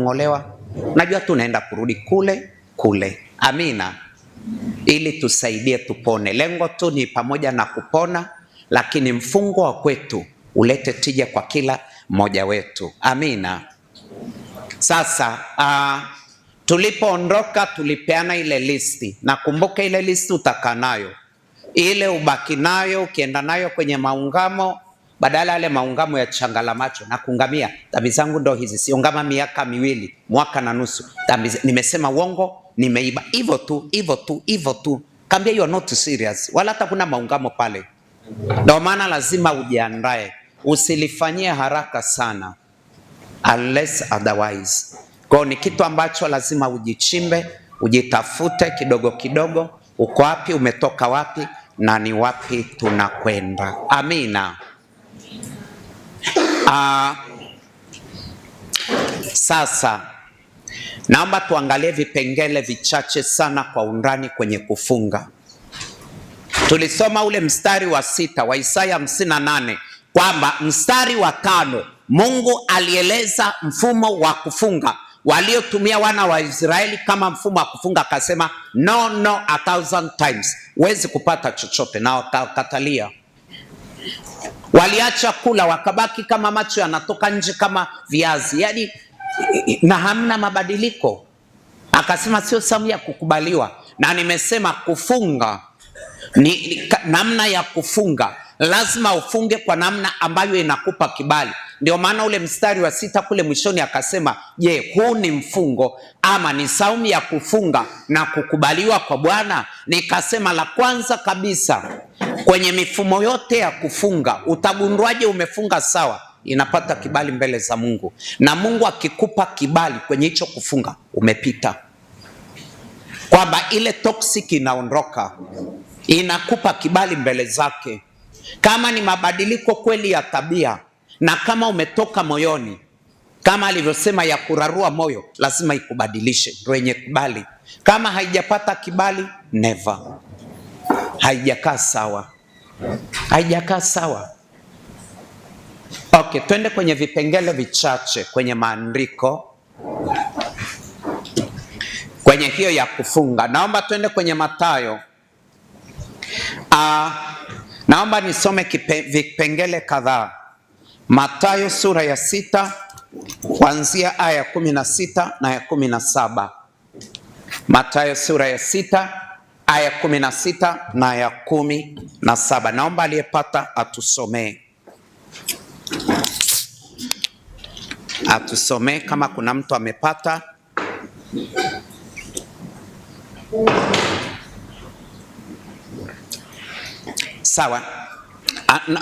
kung'olewa, najua tunaenda kurudi kule kule. Amina, ili tusaidie tupone. Lengo tu ni pamoja na kupona, lakini mfungo wa kwetu ulete tija kwa kila mmoja wetu. Amina. Sasa tulipoondoka tulipeana ile listi, na kumbuka ile listi utakaa nayo, ile ubaki nayo, ukienda nayo kwenye maungamo, badala yale maungamo ya changala macho na kungamia, dhambi zangu ndo hizi, siongama miaka 2, mwaka na nusu, nimesema uongo, nimeiba, hivyo tu hivyo tu hivyo tu. Kambia you are not serious, wala hata kuna maungamo pale. Ndio maana lazima ujiandae, usilifanyie haraka sana, unless otherwise. Kwa ni kitu ambacho lazima ujichimbe, ujitafute kidogo kidogo, uko wapi, umetoka wapi, na ni wapi tunakwenda. Amina. Sasa naomba tuangalie vipengele vichache sana kwa undani kwenye kufunga. Tulisoma ule mstari wa 6 wa Isaya 58 kwamba mstari wa 5 Mungu alieleza mfumo wa kufunga waliotumia wana wa Israeli kama mfumo wa kufunga, akasema no 1,000 times, huwezi kupata chochote, na wakakatalia. Waliacha kula, wakabaki kama macho yanatoka nje kama viazi, yani na hamna mabadiliko. Akasema sio samu ya kukubaliwa. Na nimesema kufunga ni namna ya kufunga, lazima ufunge kwa namna ambayo inakupa kibali. Ndio maana ule mstari wa 6 kule mwishoni akasema, je, huu ni mfungo ama ni saumu ya kufunga na kukubaliwa kwa Bwana? Nikasema la kwanza kabisa, kwenye mifumo yote ya kufunga, utagunduaje umefunga sawa? Inapata kibali mbele za Mungu, na Mungu akikupa kibali kwenye hicho kufunga, umepita, kwamba ile toxic inaondoka, inakupa kibali mbele zake. Kama ni mabadiliko kweli ya tabia, na kama umetoka moyoni, kama alivyosema ya kurarua moyo, lazima ikubadilishe, ndio yenye kibali. Kama haijapata kibali, never, haijakaa sawa, haijakaa sawa. Okay, twende kwenye vipengele vichache kwenye maandiko kwenye hiyo ya kufunga. Naomba twende kwenye Mathayo. Naomba nisome vipengele kadhaa. Mathayo sura ya 6 kuanzia aya 16 na ya 17. Mathayo sura ya 6 aya 16 na ya 17. Naomba aliyepata atusomee. Atusomee kama kuna mtu amepata. Sawa.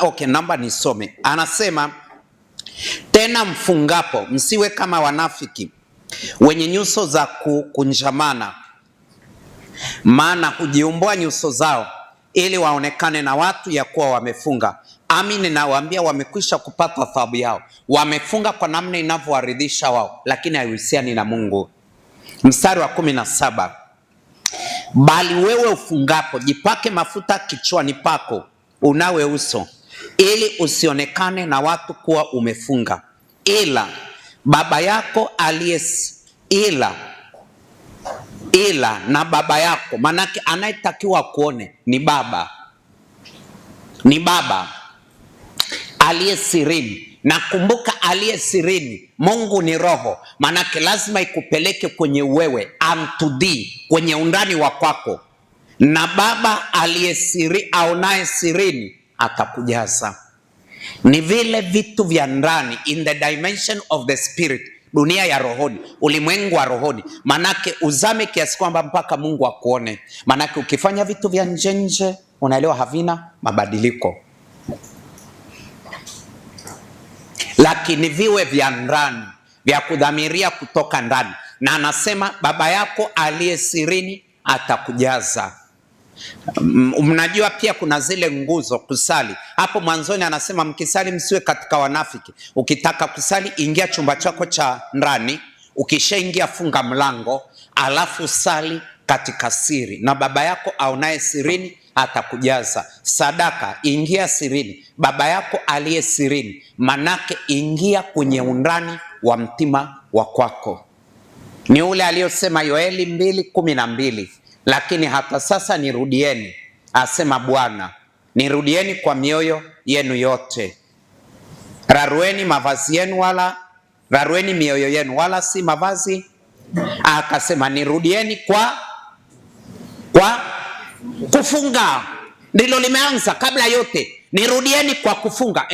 Okay, naomba nisome. Anasema, tena mfungapo msiwe kama wanafiki wenye nyuso za kukunjamana, maana hujiumbua nyuso zao ili waonekane na watu ya kuwa wamefunga. Amini nawaambia, wamekwisha kupata thawabu yao. Wamefunga kwa namna inavyowaridhisha wao, lakini haihusiani na Mungu. Mstari wa 17, bali wewe ufungapo jipake mafuta kichwani pako, unawe uso, ili usionekane na watu kuwa umefunga, ila baba yako ila na baba yako, manake anayetakiwa kuone ni baba, ni baba aliye sirini. Na kumbuka, aliye sirini, Mungu ni roho, manake lazima ikupeleke kwenye wewe, unto thee, kwenye undani wa kwako, na baba aliye siri aonaye sirini atakujaza. Ni vile vitu vya ndani, in the dimension of the spirit, dunia ya rohoni, ulimwengu wa rohoni. Manake uzame kiasi kwamba mpaka Mungu akuone. Manake ukifanya vitu vya nje, unaelewa havina mabadiliko, lakini viwe vya ndani, vya kudhamiria kutoka ndani. Na anasema baba yako aliye sirini atakujaza. Mnajua pia kuna zile nguzo kusali. Hapo mwanzoni anasema mkisali msiwe katika wanafiki. Ukitaka kusali, ingia chumba chako cha ndani, ukishaingia funga mlango, alafu sali katika siri, na baba yako aonaye sirini atakujaza. Sadaka, ingia sirini, baba yako aliye sirini, manake ingia kwenye undani wa mtima wa kwako. ni ule aliyosema Yoeli 2:12, lakini hata sasa nirudieni, asema Bwana, nirudieni kwa mioyo yenu yote. Rarueni mavazi yenu rarueni mioyo yenu wala si mavazi. Akasema nirudieni kwa kufunga. Ndilo limeanza kabla yote. Nirudieni kwa kufunga.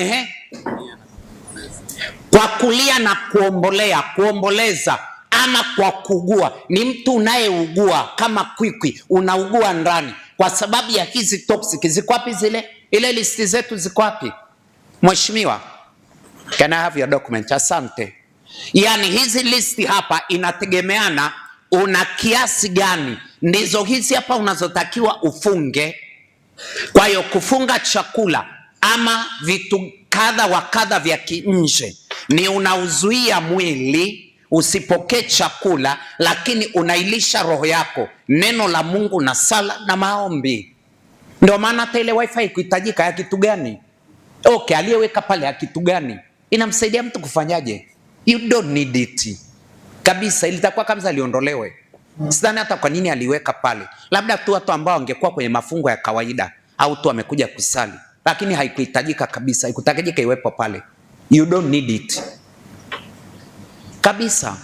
Kwa kulia na kuomboleza ama kwa kugua. Ni mtu unayeugua kama kwikwi, unaugua ndani kwa sababu ya hizi toxic. Ziko wapi ile listi zetu ziko wapi? Mheshimiwa, can I have your document? Asante. Yani hizi listi hapa inategemeana una kiasi gani, ndizo hizi hapa unazotakiwa ufunge. Kwa hiyo kufunga chakula ama vitu kadha wa kadha vya kinje ni unauzuia mwili usipokee chakula, lakini unailisha roho yako neno la Mungu na sala na maombi. Ndio maana hata ile wifi kuhitajika ya kitu gani? Okay, aliyeweka pale ya kitu gani? Inamsaidia mtu kufanyaje? You don't need it. Kabisa, ilitakuwa kabisa aliondolewe. Sidhani hata kwa nini aliweka pale. Labda tu watu ambao wangekuwa kwenye mafungo ya kawaida au tu wamekuja kusali. Lakini haikuhitajika kabisa, haikuhitajika iwepo pale. You don't need it. Kabisa.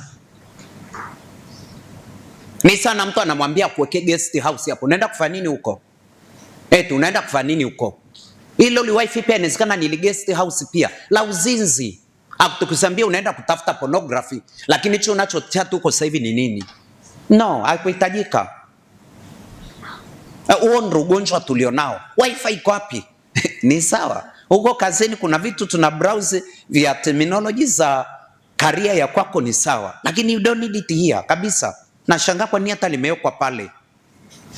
Ni sana mtu anamwambia kuweke guest house hapo. Unaenda kufanya nini huko? Unaenda kufanya nini huko? Hilo li wifi pia inawezekana ni guest house pia. La uzinzi. Tukusambia unaenda kutafuta pornography, lakini hicho unachotia tu uko sasa hivi ni nini? No, haikuhitajika. Huo ndio ugonjwa tulionao. Wifi iko wapi? Ni sawa. Huko kazini kuna vitu tuna browse vya terminology za career ya kwako ni sawa. Lakini you don't need it here kabisa. Nashangaa kwa nini hata limewekwa pale.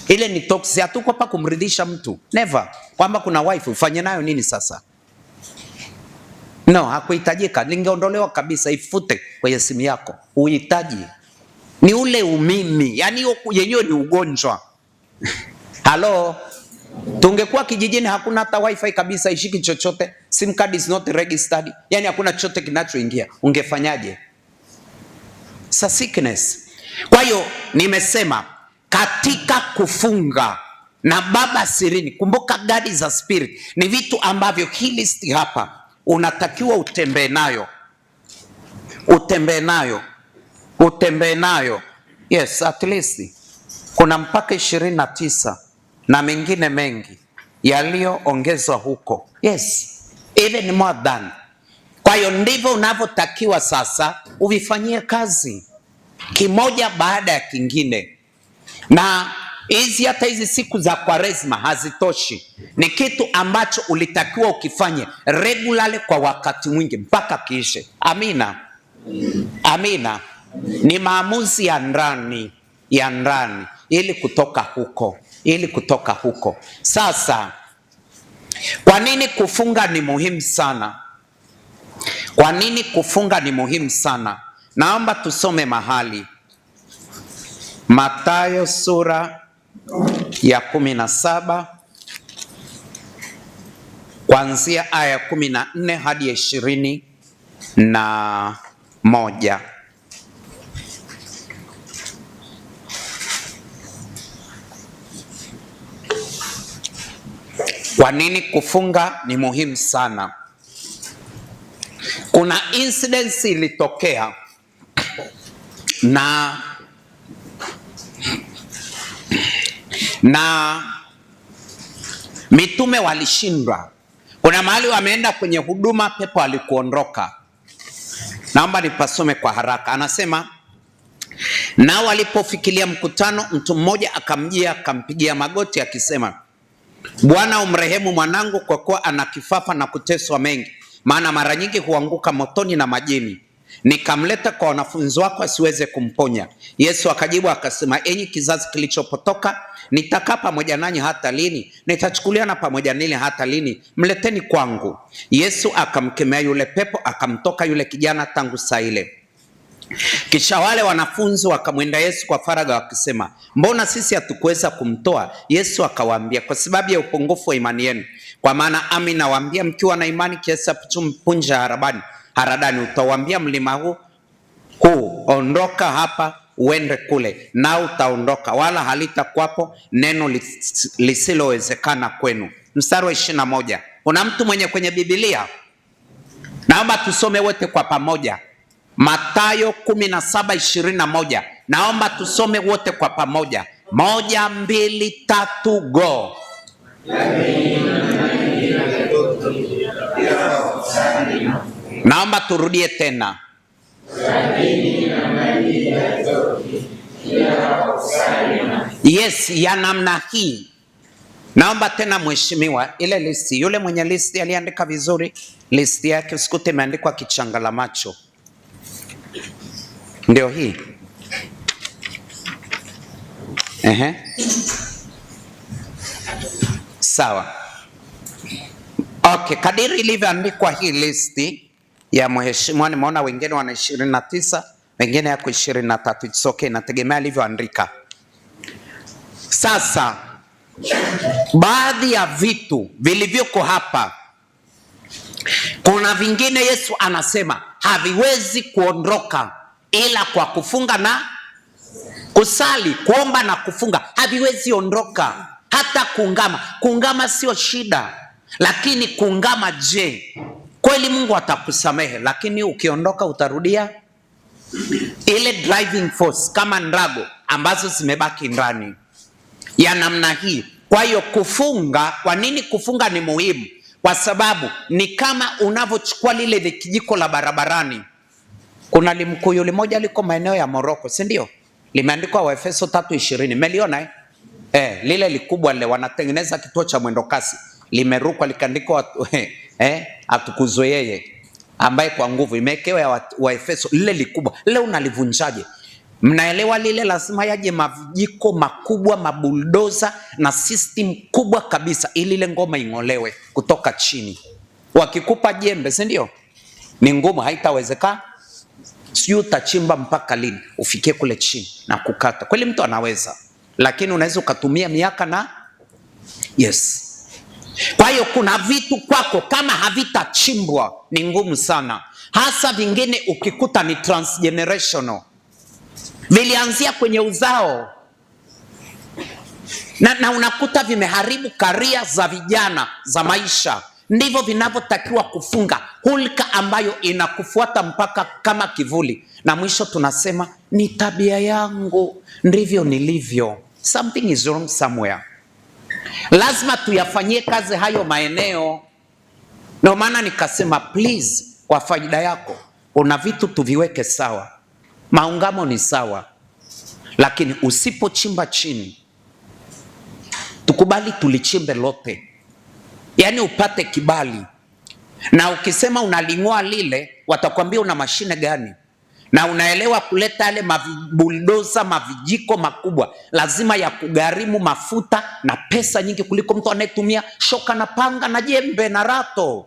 Ile ni toxic, hatuko hapa kumridhisha mtu. Never. Kwamba kuna wifi ufanye nayo nini sasa? No, hakuhitajika. Lingeondolewa kabisa, ifute kwenye simu yako. Uhitaji ni ule umimi, yani yenyewe ni ugonjwa. Halo, tungekuwa kijijini hakuna hata wifi kabisa, ishiki chochote, sim card is not registered, yani hakuna chochote kinachoingia, ungefanyaje? Sa sickness. Kwa hiyo nimesema katika kufunga na Baba sirini, kumbuka God is a spirit, ni vitu ambavyo hii list hapa unatakiwa utembee nayo. Yes, at least kuna mpaka 29 na mengine mengi yaliyoongezwa huko. Yes, even more than. Kwa hiyo ndivyo unavyotakiwa sasa uvifanyie kazi kimoja baada ya kingine. Na hata hizi siku za Kwaresma hazitoshi. Ni kitu ambacho ulitakiwa ukifanye regularly kwa wakati mwingi mpaka kiishe. Amina. Amina. Ni maamuzi ya ndani ili kutoka huko. Sasa kwa nini kufunga ni muhimu sana? Kwa nini kufunga ni muhimu sana? Naomba tusome mahali Mathayo sura ya 17 kuanzia aya ya 14 hadi 21. Kwa nini kufunga ni muhimu sana? Kuna incidents ilitokea na mitume walishindwa. Kuna mahali wameenda kwenye huduma, pepo alikuondoka. Naomba nipasome kwa haraka. Anasema, nao walipofikiria mkutano, mtu mmoja akamjia akampigia magoti akisema, Bwana, umrehemu mwanangu, kwa kuwa ana kifafa na kuteswa mengi, maana mara nyingi huanguka motoni na majini. Nikamleta kwa wanafunzi wako asiweze kumponya. Yesu akajibu akasema, enyi kizazi kilichopotoka, nitakaa pamoja nanyi hata lini? Nitachukuliana pamoja nanyi hata lini? Mleteni kwangu. Yesu akamkemea yule pepo, akamtoka yule kijana tangu saa ile. Kisha wale wanafunzi wakamwenda Yesu kwa faragha wakisema, mbona sisi hatukuweza kumtoa? Yesu akawaambia, kwa sababu ya upungufu wa imani yenu. Kwa maana amini nawaambia, mkiwa na imani kiasi cha punje ya haradani, utawaambia mlima huu ondoka hapa uende kule, na utaondoka, wala halitakuwapo neno lisilowezekana kwenu. Mstari wa 21. Kuna mtu mwenye kwenye Biblia? Naomba tusome wote kwa pamoja. Mathayo 17:21. Naomba tusome wote kwa pamoja. 1, 2, 3, go. Naomba turudie tena. Yes, ya namna hii. Naomba tena mheshimiwa, ile listi, yule mwenye listi aliandika vizuri listi yake, usikute imeandikwa kichangala macho. Ndio hii. Sawa. Okay, kadiri ilivyoandikwa hii listi ya mheshimiwa, nimeona wengine wana 29, wengine yako 23. It's okay, nategemea alivyoandika. Sasa baadhi ya vitu vilivyoko hapa, kuna vingine Yesu anasema haviwezi kuondoka ila kwa kufunga na kusali. Kuomba na kufunga haviwezi ondoka. Hata kuungama, kuungama sio shida, lakini kuungama, je, kweli Mungu atakusamehe? Lakini ukiondoka utarudia ile driving force kama ndago ambazo zimebaki ndani ya namna hii. Kwa hiyo kufunga, kwa nini kufunga ni muhimu? Kwa sababu ni kama unavyochukua lile kijiko la barabarani. Kuna limkuyu limoja liko maeneo ya Moroko, si ndio? Limeandikwa Waefeso 3:20. Meliona lile likubwa lile, wanatengeneza kituo cha mwendo kasi, limerukwa likaandikwa atukuzwe yeye ambaye kwa nguvu, imewekewa ya Waefeso, lile likubwa lile. Unalivunjaje? Mnaelewa lile lazima yaje mavijiko makubwa, mabuldoza na system kubwa kabisa ili ile ngoma ing'olewe kutoka chini. Wakikupa jembe, si ndio? Ni ngumu, haitawezekana. Sio utachimba mpaka lini ufikie kule chini na kukata. Kweli mtu anaweza, lakini unaweza ukatumia miaka na yes. Kwa hiyo kuna vitu kwako kama havitachimbwa ni ngumu sana, hasa vingine ukikuta ni transgenerational, vilianzia kwenye uzao na unakuta vimeharibu karia za vijana za maisha. Ndivyo vinavyotakiwa kufunga, hulka ambayo inakufuata mpaka kama kivuli, na mwisho tunasema ni tabia yangu, ndivyo nilivyo. Something is wrong somewhere. Lazima tuyafanyie kazi hayo maeneo. Ndio maana nikasema please, kwa faida yako, kuna vitu tuviweke sawa. Maungamo ni sawa, lakini usipochimba chini, tukubali tulichimbe lote, yaani upate kibali. Na ukisema unaling'oa lile, watakwambia una mashine gani? Na unaelewa kuleta yale mabuldoza, mavijiko makubwa lazima ya kugharimu mafuta na pesa nyingi kuliko mtu anayetumia shoka na panga na jembe na rato.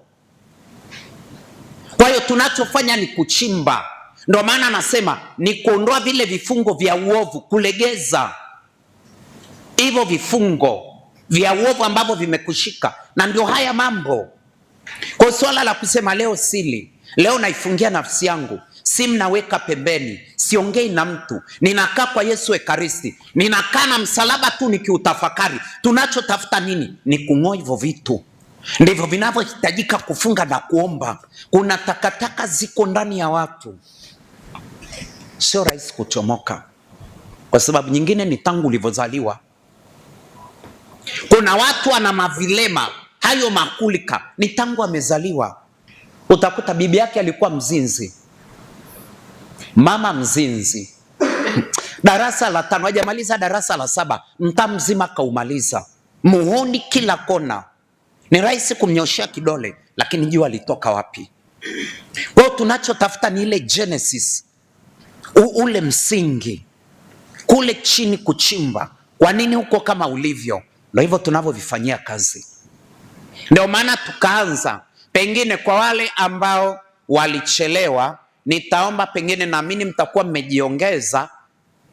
Kwa hiyo tunachofanya ni kuchimba. Ndio maana anasema ni kuondoa vile vifungo vya uovu, kulegeza hivyo vifungo vya uovu ambavyo vimekushika. Na ndio haya mambo. Kwa swala la kusema leo sili, leo naifungia nafsi yangu, simu naweka pembeni, siongei na mtu, ninakaa kwa Yesu Ekaristi, ninakaa na msalaba tu nikiutafakari. Tunachotafuta nini? Ni kung'oa hivyo vitu. Ndivyo vinavyohitajika kufunga na kuomba. Kuna takataka ziko ndani ya watu, sio rahisi kuchomoka, kwa sababu nyingine ni tangu ulivyozaliwa. Kuna watu wana mavilema hayo makulika, ni tangu amezaliwa. Utakuta bibi yake alikuwa mzinzi, mama mzinzi, darasa la 5 hajamaliza darasa la 7, mtaa mzima kaumaliza, muhoni kila kona. Ni rahisi kumnyoshia kidole, lakini jua alitoka wapi? Kwa hiyo tunachotafuta ni ile genesis, ule msingi kule chini, kuchimba. Kwa nini huko kama ulivyo? Ndio hivyo tunavyovifanyia kazi. Ndio maana tukaanza, pengine kwa wale ambao walichelewa, nitaomba pengine, naamini mtakuwa mmejiongeza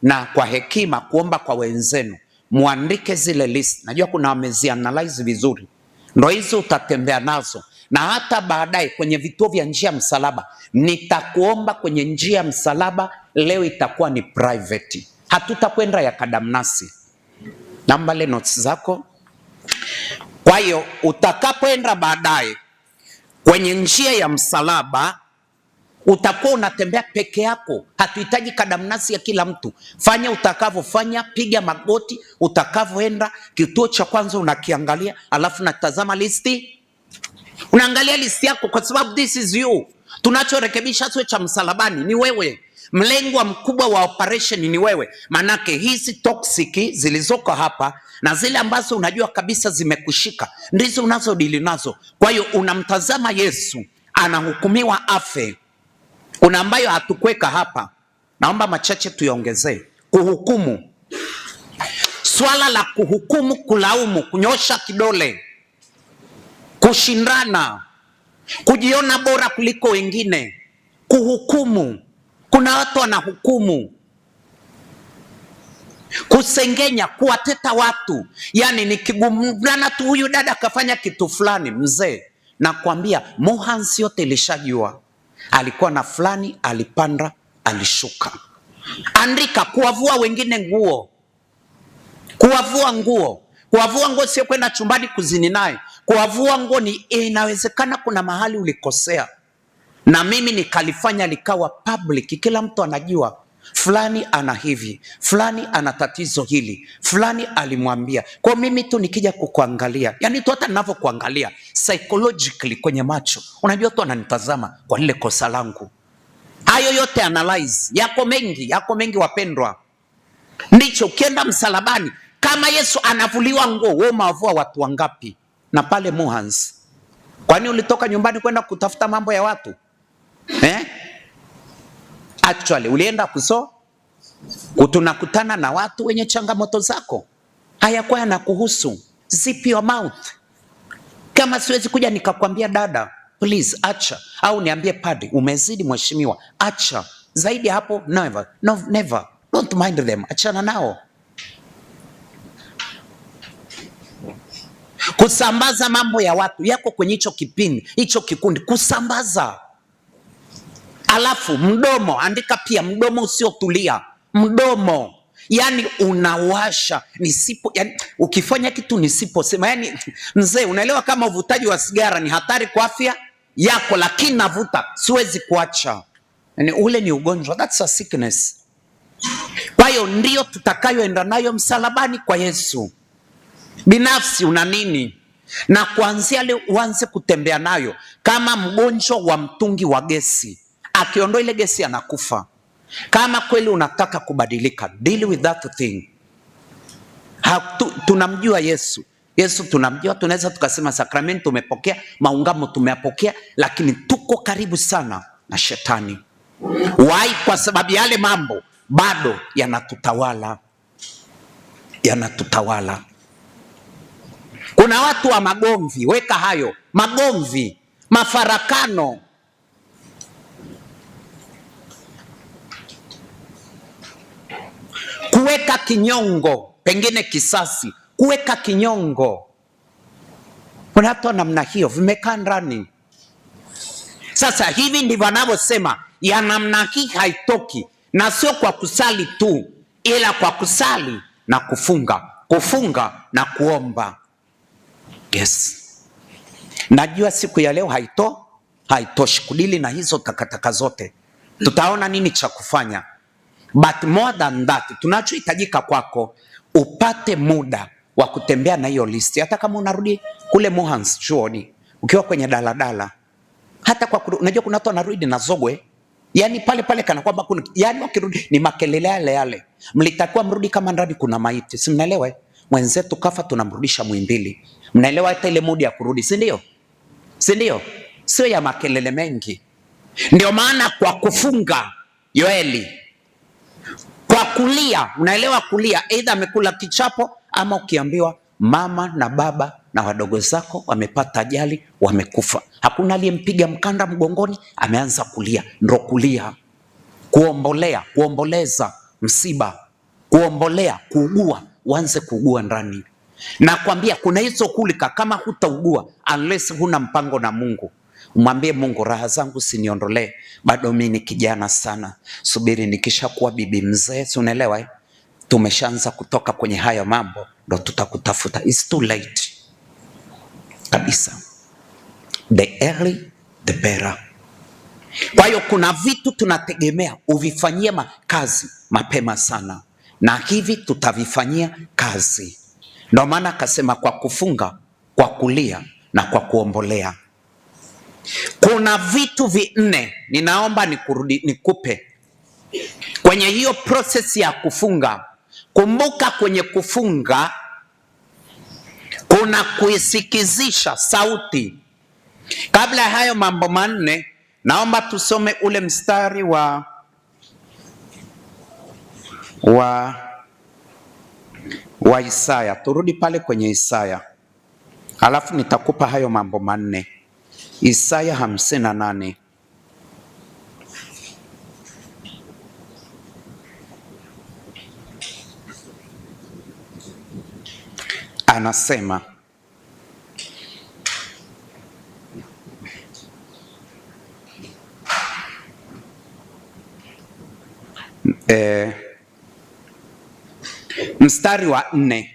na kwa hekima kuomba kwa wenzenu, muandike zile list. Najua kuna wamezianalyze vizuri, ndio hizo utatembea nazo. Na hata baadaye kwenye vituo vya njia msalaba, nitakuomba kwenye njia msalaba leo itakuwa ni private, hatutakwenda ya kadamnasi. Namba le notes zako. Kwa hiyo utakapoenda baadaye kwenye njia ya msalaba, utakuwa unatembea peke yako. Hatuhitaji kadamnasi ya kila mtu. Fanya utakavyofanya, piga magoti. Utakavyoenda kituo cha kwanza unakiangalia, alafu natazama listi. Unaangalia listi yako, kwa sababu this is you. Tunachorekebisha sio cha msalabani, ni wewe. Mlengwa mkubwa wa operation ni wewe. Manake hizi toxic zilizoko hapa na zile ambazo unajua kabisa zimekushika ndizo unazodili nazo. Kwa hiyo unamtazama Yesu anahukumiwa afe. Kuna ambayo hatukweka hapa, naomba machache tuyaongezee. Kuhukumu, swala la kuhukumu, kulaumu, kunyosha kidole, kushindana, kujiona bora kuliko wengine, kuhukumu. Kuna watu wanahukumu, kusengenya, kuwateta watu. Yani nikigumana tu huyu dada kafanya kitu fulani, mzee nakwambia Mohansi yote ilishajua alikuwa na fulani, alipanda alishuka. Andika, kuwavua wengine nguo, kuwavua nguo. Kuwavua nguo sio kwenda chumbani kuzini naye. Kuwavua nguo ni inawezekana kuna mahali ulikosea na mimi nikalifanya likawa public, kila mtu anajua fulani ana hivi, fulani ana tatizo hili, fulani alimwambia. Kwa mimi tu nikija kukuangalia, yani tu hata ninavyokuangalia psychologically kwenye macho, unajua tu ananitazama kwa lile kosa langu. Hayo yote analyze, yako mengi wapendwa. Ndicho ukienda msalabani, kama Yesu anavuliwa nguo, wewe umewavua watu wangapi? Na pale Muhans, kwani ulitoka nyumbani kwenda kutafuta mambo ya watu? Actually ulienda tunakutana na watu wenye changamoto zako, hayakuwa yanakuhusu. Zip your mouth. Kama siwezi kuja nikakwambia dada please acha, au niambie padri umezidi mheshimiwa, acha. Zaidi hapo never, no, never. Don't mind them, achana nao. Kusambaza mambo ya watu yako kwenye hicho kipindi, hicho kikundi, kusambaza. Alafu mdomo, andika pia mdomo usiotulia. Mdomo, yani unawasha yani ukifanya kitu nisiposema. Yani mzee, unaelewa kama uvutaji wa sigara ni hatari kwa afya yako, lakini navuta siwezi kuacha. Yani ule ni ugonjwa, that's a sickness. Kwa hiyo ndio tutakayoenda nayo msalabani kwa Yesu. Binafsi una nini? Na kuanzia leo uanze kutembea nayo kama mgonjwa wa mtungi wa gesi. Akiondoa ile gesi anakufa. Kama kweli unataka kubadilika, deal with that thing. Tunamjua Yesu. Yesu tunamjua, tunaweza tukasema sakramenti tumepokea, maungamo tumeyapokea, lakini tuko karibu sana na shetani. Why? Kwa sababu yale mambo bado yanatutawala. Yanatutawala. Kuna watu wa magomvi, weka hayo. Magomvi, mafarakano. Kuweka kinyongo, pengine kisasi, kuweka kinyongo. Kuna watu namna hiyo vimekaa ndani. Sasa hivi ndivyo wanavyosema, ya namna hii haitoki, na sio kwa kusali tu, ila kwa kusali na kufunga, kufunga na kuomba. Yes. Najua siku ya leo haitoshi kudili na hizo takataka zote. Tutaona nini cha kufanya. But more than that, tunachohitajika kwako upate muda wa kutembea na hiyo listi. Hata kama unarudi kule Mohans chuoni, ukiwa kwenye daladala, hata kwa unajua kuna watu wanarudi na zogwe, yani pale pale kana kwamba kuna, yani wakirudi ni makelele yale. Mlitakuwa mrudi kama ndani kuna maiti, si mnaelewa? Mwenzetu kafa tunamrudisha Muhimbili. Mnaelewa hata ile mudi ya kurudi, si ndio? Si ndio? Sio ya makelele mengi. Ndio maana kwa kufunga Yoeli, kwa kulia, unaelewa kulia, either amekula kichapo ama ukiambiwa mama na baba na wadogo zako wamepata ajali, wamekufa. Hakuna aliyempiga mkanda mgongoni, ameanza kulia. Ndio kulia. Kuombolea, kuomboleza msiba, kuombolea, kuugua, uanze kuugua ndani. Na kwambia kuna hizo kulika kama hutaugua unless huna mpango na Mungu. Mwambie Mungu, raha zangu siniondolee, bado mimi ni kijana sana, subiri nikishakuwa bibi mzee, si unaelewa tumeshaanza kutoka kwenye haya mambo, ndo tutakutafuta. It's too late kabisa. The early the better. Kwa hiyo kuna vitu tunategemea uvifanyie kazi mapema sana, na hivi tutavifanyia kazi. Ndio maana akasema kwa kufunga, kwa kulia na kwa kuombolea. Kuna vitu vinne ninaomba nikupe kwenye hiyo process ya kufunga. Kumbuka, kwenye kufunga kuna kuisikizisha sauti. Kabla ya hayo mambo manne, naomba tusome ule mstari wa Isaya. Turudi pale kwenye Isaya, alafu nitakupa hayo mambo manne. Isaya 58. Anasema mstari wa 4,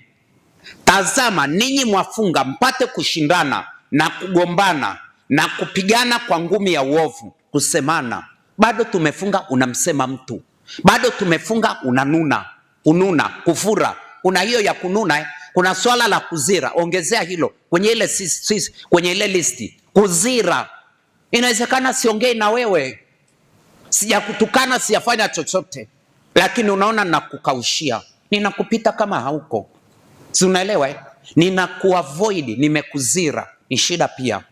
tazama ninyi mwafunga mpate kushindana na kugombana na kupigana kwa ngumi ya uovu, kusemana. Bado tumefunga unamsema mtu, bado tumefunga kununa, kufura. Kuna hiyo ya kununa Kuna swala la kuzira, ongezea hilo kwenye ile listi. Kuzira, inawezekana siongei na wewe, sijakutukana, sijafanya chochote, lakini unaona nakukaushia, ninakupita kama hauko, si unaelewa ninakuavoid, nimekuzira, ni shida pia.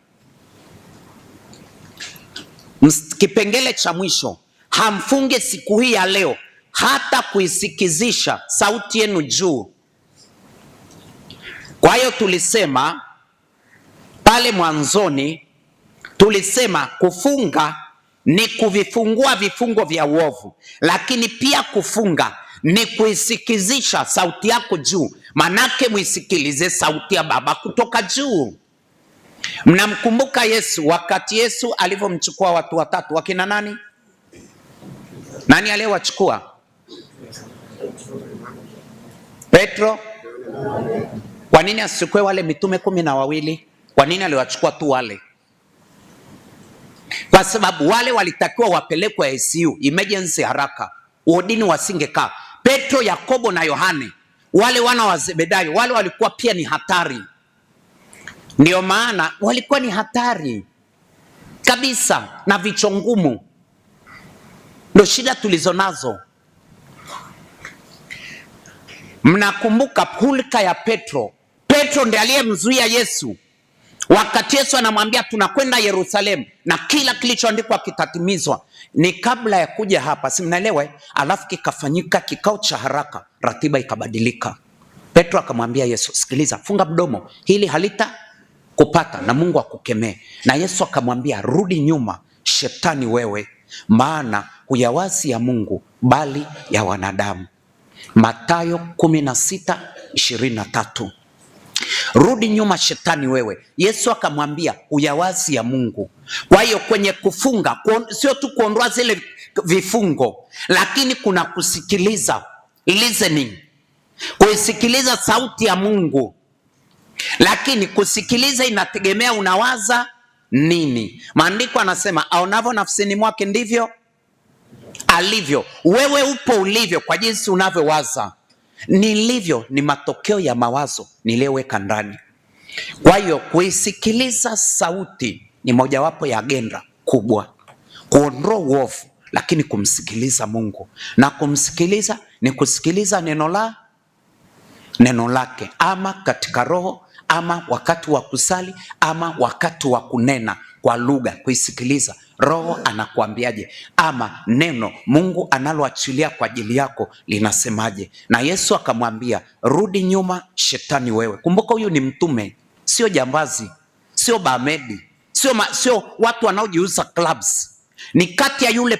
Kipengele cha mwisho, hamfunge siku hii ya leo hata kuisikizisha sauti yenu juu. Kwa hiyo tulisema pale mwanzoni, tulisema kufunga ni kuvifungua vifungo vya uovu, lakini pia kufunga ni kuisikizisha sauti yako juu. Manake muisikilize sauti ya Baba kutoka juu. Mnamkumbuka Yesu, wakati Yesu alivyomchukua watu watatu, wakina nani? Nani aliyewachukua? Petro. Kwa nini asichukue wale mitume 12? Kwa nini aliwachukua tu wale? Kwa sababu wale walitakiwa wapelekwe ICU, emergency, haraka, wodini wasingekaa. Petro, Yakobo na Yohane, wale wana wa Zebedayo, wale walikuwa pia ni hatari. Ndio maana walikuwa ni hatari kabisa, na vichwa ngumu. Ndio shida tulizonazo. Mnakumbuka hulka ya Petro. Petro ndiye aliyemzuia Yesu wakati Yesu anamwambia tunakwenda Yerusalemu na kila kilichoandikwa kitatimizwa. Ni kabla ya kuja hapa, si mnaelewa? Alafu kikafanyika kikao cha haraka, ratiba ikabadilika. Petro akamwambia Yesu, sikiliza, funga mdomo, hili halita kupata na Mungu akukemee. Na Yesu akamwambia, rudi nyuma shetani wewe, maana huyawazi ya Mungu bali ya wanadamu. Mathayo 16:23. Rudi nyuma shetani wewe. Yesu akamwambia huyawazi ya Mungu. Kwa hiyo kwenye kufunga sio tu kuondoa zile vifungo, lakini kuna kusikiliza, listening, kuisikiliza sauti ya Mungu. Lakini kusikiliza inategemea unawaza nini. Maandiko anasema aonavyo nafsini mwake ndivyo alivyo. Wewe upo ulivyo kwa jinsi unavyowaza. Nilivyo ni matokeo ya mawazo niliyoweka ndani. Kwa hiyo kuisikiliza sauti ni mojawapo ya agenda kubwa, kuondoa uovu, lakini kumsikiliza Mungu. Na kumsikiliza ni kusikiliza neno lake, ama katika roho, ama wakati wa kusali, ama wakati wa kunena kwa lugha. Kuisikiliza roho anakuambiaje, ama neno Mungu analoachilia kwa ajili yako linasemaje. Na Yesu akamwambia rudi nyuma shetani wewe. Kumbuka huyu ni mtume, sio jambazi, sio bamedi, sio watu wanaojiuza clubs. Ni kati ya yule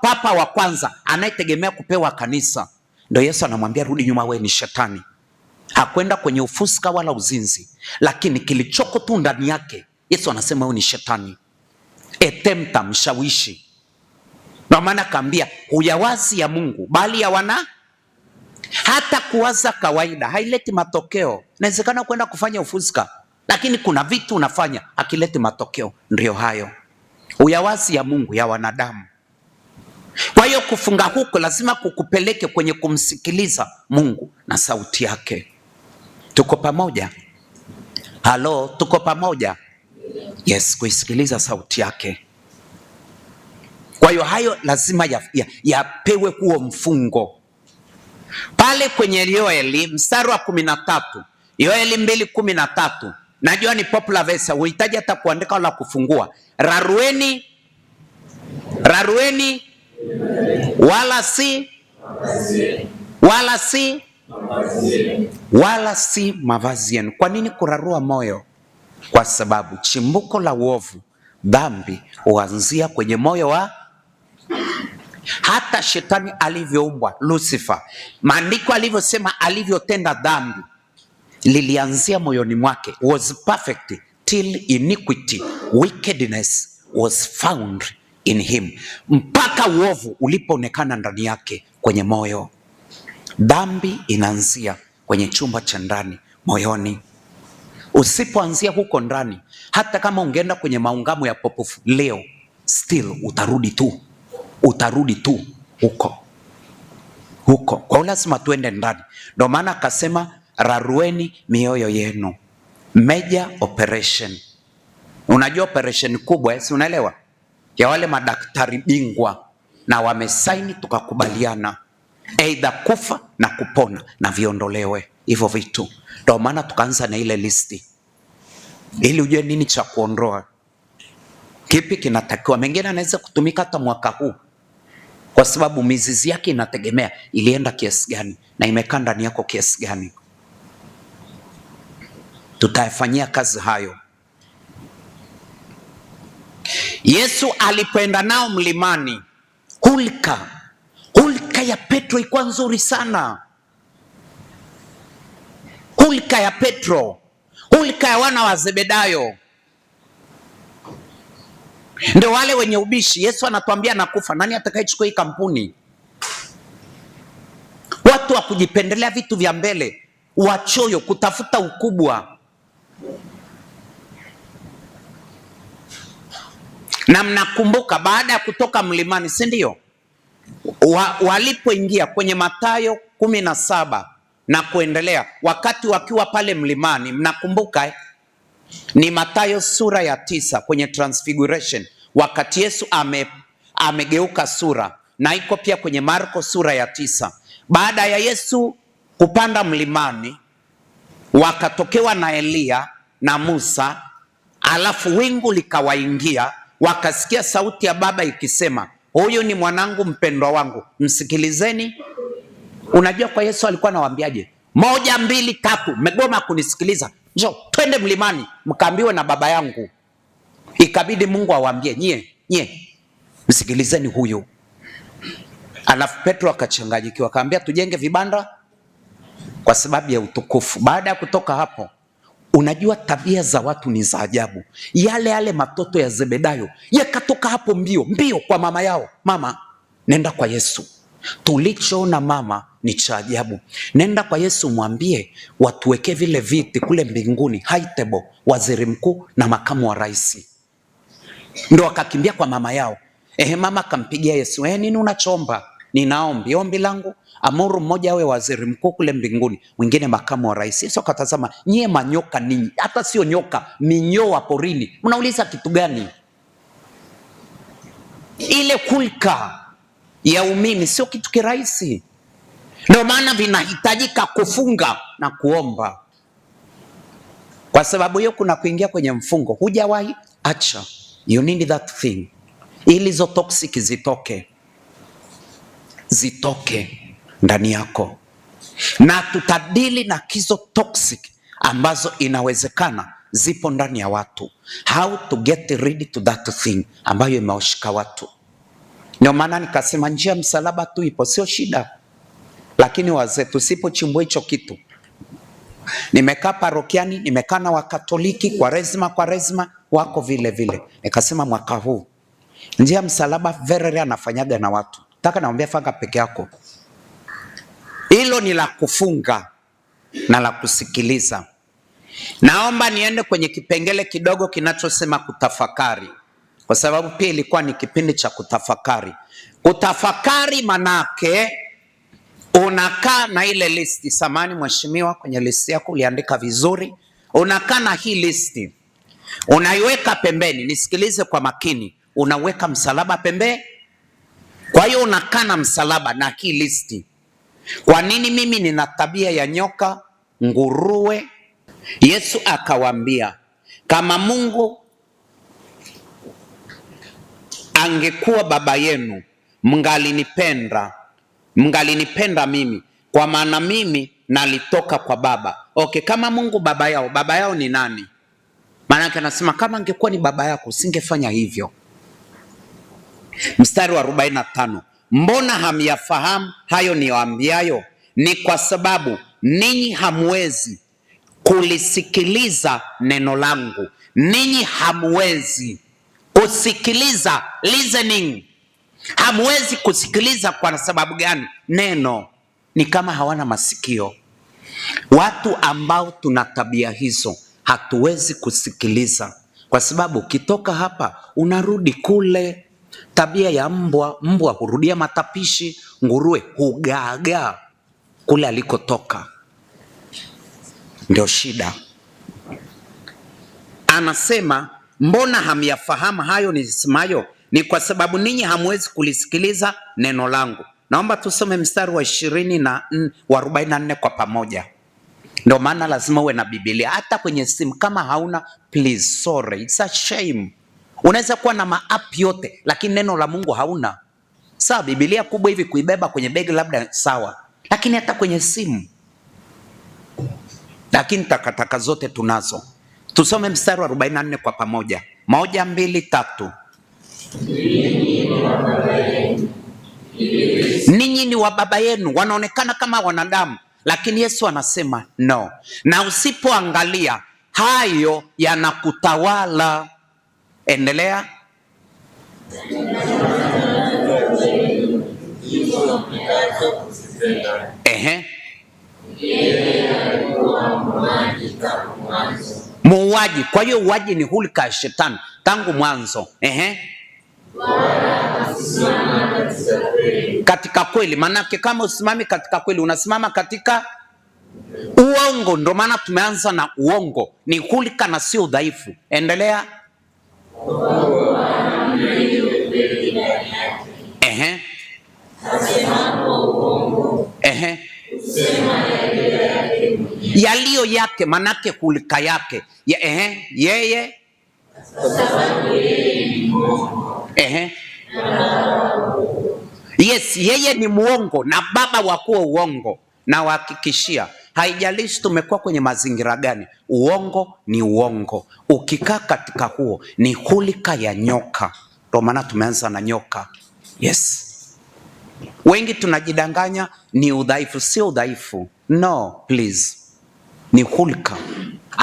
papa wa kwanza anayetegemea kupewa kanisa. Ndio Yesu anamwambia rudi nyuma, wewe ni shetani. Hakwenda kwenye ufuska wala uzinzi, lakini kilichoko tu ndani yake Yesu anasema huyu ni shetani. Etempta, mshawishi. Ndio maana kaambia huyawazi ya Mungu bali ya wana. Hata kuwaza kawaida haileti matokeo. Inawezekana kwenda kufanya ufuska, lakini kuna vitu unafanya akileti matokeo. Ndio hayo huyawazi ya Mungu ya wanadamu. Kwa hiyo kufunga huko lazima kukupeleke kwenye kumsikiliza Mungu na sauti yake. Tuko pamoja? Halo, tuko pamoja? Yes, kuisikiliza sauti yake. Kwa hiyo hayo lazima yapewe huo mfungo. Pale kwenye Yoeli mstari wa 13, Yoeli 2:13, najua ni popular verse, uhitaji hata kuandika wala kufungua. Rarueni wala si mavazi yenu. Kwa nini kurarua moyo? Kwa sababu chimbuko la uovu, dhambi, huanzia kwenye moyo wa. Hata shetani alivyoumbwa, Lucifer, maandiko alivyosema alivyotenda dhambi lilianzia moyoni mwake. Was perfect till iniquity, wickedness was found in him. Mpaka uovu ulipoonekana ndani yake kwenye moyo. Dhambi inaanzia kwenye chumba cha ndani, moyoni. Usipoanzia huko ndani, hata kama ungeenda kwenye maungamo ya popofu leo, still utarudi tu huko. Kwa lazima tuende ndani. Ndio maana akasema rarueni mioyo yenu. Major operation. Unajua operation kubwa, si unaelewa? Ya wale madaktari bingwa na wamesaini, tukakubaliana either kufa na kupona na viondolewe hivyo vitu. Ndio maana tukaanza na ile listi ili ujue nini cha kuondoa, kipi kinatakiwa. Mengine anaweza kutumika hata mwaka huu, kwa sababu mizizi yake inategemea ilienda kiasi gani na imekaa ndani yako kiasi gani. Tutayafanyia kazi hayo. Yesu alipoenda nao mlimani, hulka ya Petro ilikuwa nzuri sana. Hulka ya Petro, hulka ya wana wa Zebedayo, ndio wale wenye ubishi. Yesu anatuambia nakufa, nani atakayechukua hii kampuni? Watu wa kujipendelea vitu vya mbele, wachoyo, kutafuta ukubwa. Na mnakumbuka baada ya kutoka mlimani, si ndio? Walipoingia kwenye Mathayo 17 na kuendelea, wakati wakiwa pale mlimani, mnakumbuka ni Mathayo sura ya 9 kwenye Transfiguration, wakati Yesu amegeuka sura, na iko pia kwenye Marko sura ya 9. Baada ya Yesu kupanda mlimani, wakatokewa na Elia na Musa, alafu wingu likawaingia, wakasikia sauti ya Baba ikisema, huyu ni mwanangu mpendwa wangu, msikilizeni. Unajua kwa Yesu alikuwa anawaambiaje? 1, 2, 3, mmegoma kunisikiliza, njoo twende mlimani mkaambiwe na Baba yangu. Ikabidi Mungu awaambie nyie msikilizeni huyu. Alafu Petro akachanganyikiwa, akaambia tujenge vibanda kwa sababu ya utukufu. Baada ya kutoka hapo, unajua tabia za watu ni za ajabu. Yale matoto ya Zebedayo yakatoka hapo mbio kwa mama yao, mama nenda kwa Yesu. Tulichoona mama ni cha ajabu. Nenda kwa Yesu mwambie watuweke vile viti kule mbinguni, high table, waziri mkuu na makamu wa rais. Ndio wakakimbia kwa mama yao. Mama akampigia Yesu, nini unachoomba? Ninaombi, ombi langu amuru mmoja awe waziri mkuu kule mbinguni, mwingine makamu wa rais. Yesu akatazama, nyie manyoka ninyi, hata sio nyoka, minyoo wa porini, mnauliza kitu gani? Ile hulka ya umimi sio kitu kirahisi. Ndio maana vinahitajika kufunga na kuomba. Kwa sababu hiyo kuna kuingia kwenye mfungo. Hujawahi acha, you need that thing, ili hizo toxic zitoke ndani yako, na tutadili na kizo toxic ambazo inawezekana zipo ndani ya watu. How to get rid to that thing ambayo imewashika watu. Ndio maana nikasema njia msalaba tu ipo, sio shida. Lakini wazee, tusipochimbua hicho kitu. Nimekaa parokiani, nimekaa na Wakatoliki kwa rezima, wako vile vile. Nikasema mwaka huu njia msalaba very rare anafanyaga na watu. Nataka naambia fanga peke yako. Hilo ni la kufunga na la kusikiliza. Naomba niende kwenye kipengele kidogo kinachosema kutafakari, kwa sababu pia ilikuwa ni kipindi cha kutafakari. Kutafakari manake unakaa na ile listi. Samani mheshimiwa, kwenye listi yako uliandika vizuri. Unakaa na hii listi, unaiweka pembeni. Nisikilize kwa makini, unaweka msalaba pembeni. Kwa hiyo unakaa na msalaba na hii listi. Kwa nini mimi nina tabia ya nyoka, nguruwe? Yesu akawaambia, kama Mungu angekuwa baba yenu, mngalinipenda mimi, kwa maana mimi nalitoka kwa Baba. Okay, kama Mungu baba yao ni nani? Maana yake anasema kama angekuwa ni baba yako usingefanya hivyo. Mstari wa 45, mbona hamyafahamu hayo niwaambiayo? Ni kwa sababu ninyi hamwezi kulisikiliza neno langu. Ninyi hamwezi kusikiliza, listening. Hamwezi kusikiliza kwa sababu gani? Neno ni kama hawana masikio. Watu ambao tuna tabia hizo hatuwezi kusikiliza, kwa sababu ukitoka hapa unarudi kule. Tabia ya mbwa hurudia matapishi, nguruwe hugaagaa kule alikotoka. Ndio shida. Anasema mbona hamyafahamu hayo nisemayo? Ni kwa sababu ninyi hamwezi kulisikiliza neno langu. Naomba tusome mstari wa 20 na wa 44 kwa pamoja. Ndio maana lazima uwe na Biblia. Hata kwenye simu kama hauna, please, sorry, it's a shame. Unaweza kuwa na ma-app yote lakini neno la Mungu hauna. Sawa, Biblia kubwa hivi kuibeba kwenye begi labda sawa, lakini hata kwenye simu. Lakini takataka zote tunazo. Tusome mstari wa 44 kwa pamoja. 1, 2, 3. Ninyi ni wa baba yenu. Wanaonekana kama wanadamu, lakini Yesu anasema no. Na usipoangalia hayo yanakutawala. Endelea. Muuaji. Kwa hiyo uaji ni hulka ya shetani tangu mwanzo. Katika kweli. Manake kama usimami katika kweli, unasimama katika uongo. Ndio maana tumeanza na uongo. Ni hulka na sio udhaifu. Endelea. Yaliyo yake, manake hulka yake. Yeye. Yes, yeye ni muongo na baba wa kuwa uongo. Na wahakikishia, haijalishi tumekuwa kwenye mazingira gani, uongo ni uongo. Ukikaa katika huo ni hulika ya nyoka. Ndio maana tumeanza na nyoka. Yes. Wengi tunajidanganya ni udhaifu. Sio udhaifu. No, please. Ni hulka.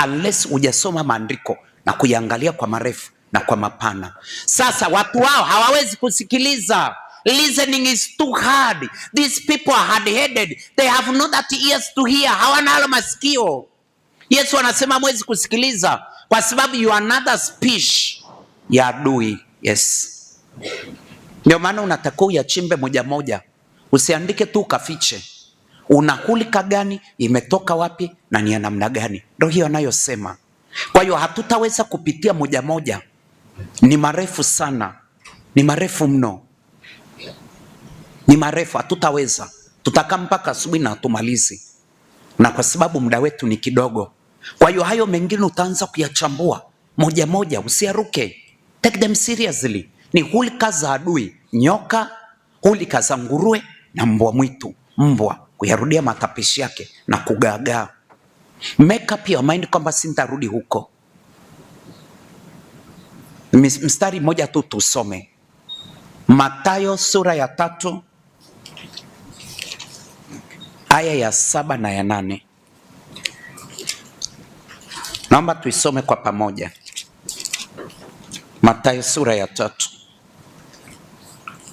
Unless hujasoma maandiko na kuiangalia kwa marefu na kwa mapana. Sasa watu wao hawawezi kusikiliza. Listening is too hard. These people are hard-headed. They have not that ears to hear. Hawana halo masikio. Yesu anasema mwezi kusikiliza kwa sababu you are another speech ya adui. Yes. Ndio maana unatakiwa uyachimbe moja moja. Usiandike tu ukafiche. Unahulika gani, imetoka wapi na ni ya namna gani? Ndio hiyo anayosema. Kwa hiyo hatutaweza kupitia moja moja. Ni marefu sana. Ni marefu mno. Ni marefu, hatutaweza. Tutakaa mpaka asubuhi na tumalizi. Na kwa sababu muda wetu ni kidogo. Kwa hiyo hayo mengine utaanza kuyachambua moja moja, usiaruke. Take them seriously. Ni hulika za adui, nyoka, hulika za nguruwe na mbwa mwitu. Mbwa kuyarudia matapishi yake na kugagaa. Make up your mind kwamba sintarudi huko. Mstari moja tu tusome. Mathayo sura ya 3 aya ya 7 na ya 8. Naomba tuisome kwa pamoja. Mathayo sura ya 3.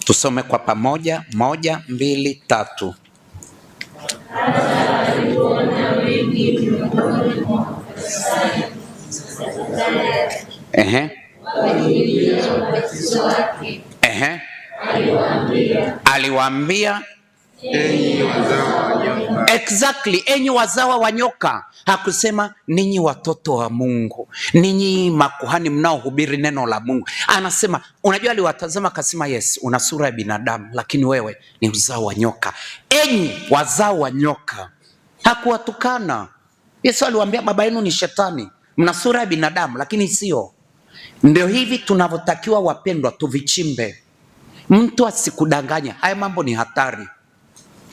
Tusome kwa pamoja, 1, 2, 3. Aliwaambia exactly, enyi wazawa wa nyoka. Hakusema ninyi watoto wa Mungu, ninyi makuhani mnaohubiri neno la Mungu. Anasema, unajua, aliwatazama akasema, yes, una sura ya binadamu, lakini wewe ni uzao wa nyoka. Enyi wazao wa nyoka. Hakuwatukana. Yesu aliwaambia baba yenu ni shetani, mna sura ya binadamu lakini sio. Ndio hivi tunavyotakiwa wapendwa, tuvichimbe. Mtu asikudanganya. Haya mambo ni hatari,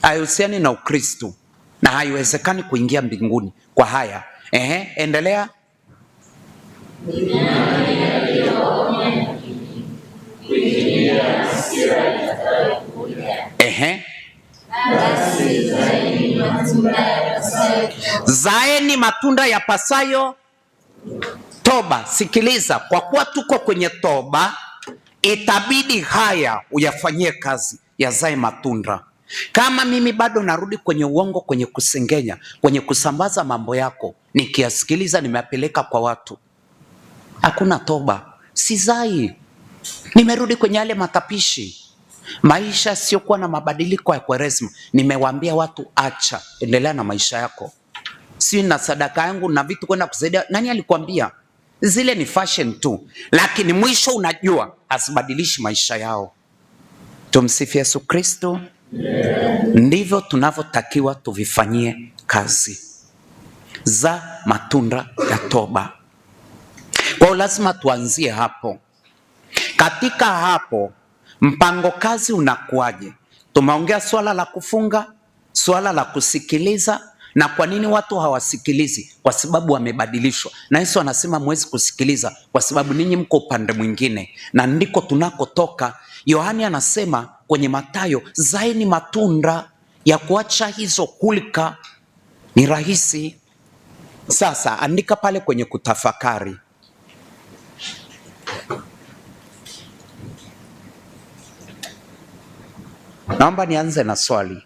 hayahusiani na Ukristo na haiwezekani kuingia mbinguni kwa haya. Endelea. Zaeni matunda yapasayo toba. Sikiliza, kwa kuwa tuko kwenye toba, itabidi haya uyafanyie kazi, yazae matunda. Kama mimi bado narudi kwenye uongo, kwenye kusengenya, kwenye kusambaza mambo yako, nikiyasikiliza nimeyapeleka kwa watu, hakuna toba, sizai. Nimerudi kwenye yale matapishi, maisha siokuwa na mabadiliko ya Kwaresma. Nimewaambia watu, acha, endelea na maisha yako. Si na sadaka yangu na vitu kwenda kusaidia. Nani alikwambia? Zile ni fashion tu, lakini mwisho unajua asibadilishi maisha yao. Tumsifu Yesu Kristo. Ndivyo tunavyotakiwa tuvifanyie kazi za matunda ya toba. Kwa lazima tuanzie hapo. Katika hapo mpango kazi unakuaje? Tumeongea swala la kufunga, swala la kusikiliza. Na kwa nini watu hawasikilizi? Kwa sababu wamebadilishwa. Na Yesu anasema mwezi kusikiliza kwa sababu ninyi mko upande mwingine, na ndiko tunakotoka. Yohani anasema kwenye Mathayo, zaeni matunda ya kuacha hizo hulka. Ni rahisi. Sasa andika pale kwenye kutafakari. Naomba nianze na swali.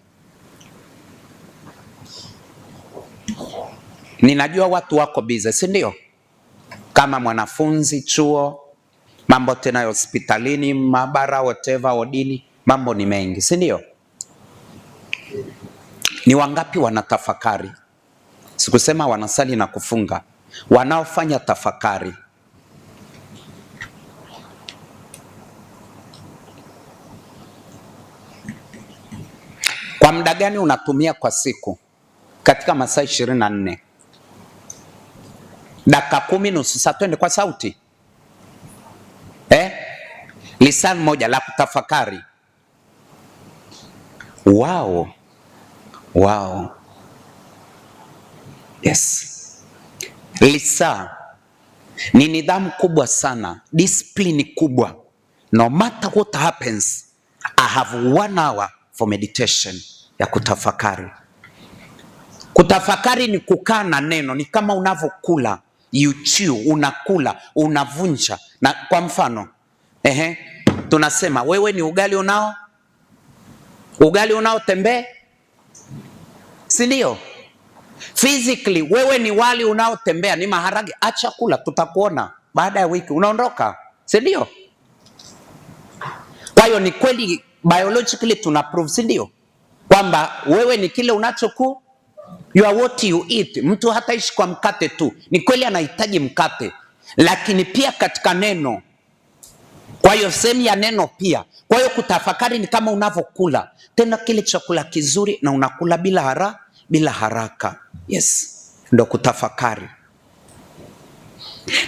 Ninajua watu wako busy, si ndio? Kama mwanafunzi chuo, mambo tena ya hospitalini, maabara, whatever, odini, mambo ni mengi, si ndio? Ni wangapi wanatafakari? Sikusema wanasali na kufunga, wanaofanya tafakari. Kwa muda gani unatumia kwa siku? Katika masaa 24. Dakika 10, nusu saa, twende kwa sauti. Lisaa moja la kutafakari. Wow. Yes. Lisaa ni nidhamu kubwa sana, discipline kubwa. No matter what happens, I have 1 hour for meditation, ya kutafakari. Kutafakari ni kukaa na neno, ni kama unavyokula, you chew, unakula, unavunja. Na kwa mfano, tunasema wewe ni ugali unaotembea, si ndio? Physically wewe ni wali unaotembea, ni maharage. Acha kula, tutakuona baada ya wiki unaondoka, si ndio? Kwa hiyo ni kweli biologically tuna prove, si ndio, kwamba wewe ni kile unachoku, you are what you eat. Mtu hataishi kwa mkate tu, ni kweli anahitaji mkate, lakini pia katika neno. Kwa hiyo sehemu ya neno pia. Kwa hiyo kutafakari ni kama unavyokula tena kile chakula kizuri, na unakula bila haraka. Yes, ndo kutafakari.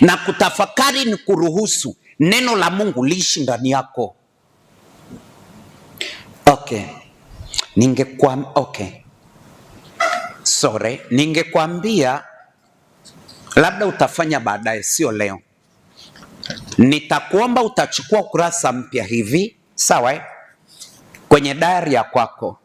Na kutafakari ni kuruhusu neno la Mungu liishi ndani yako. Ningekwambia labda utafanya baadaye, sio leo. Nitakuomba utachukua ukurasa mpya hivi, sawa, kwenye diary ya kwako.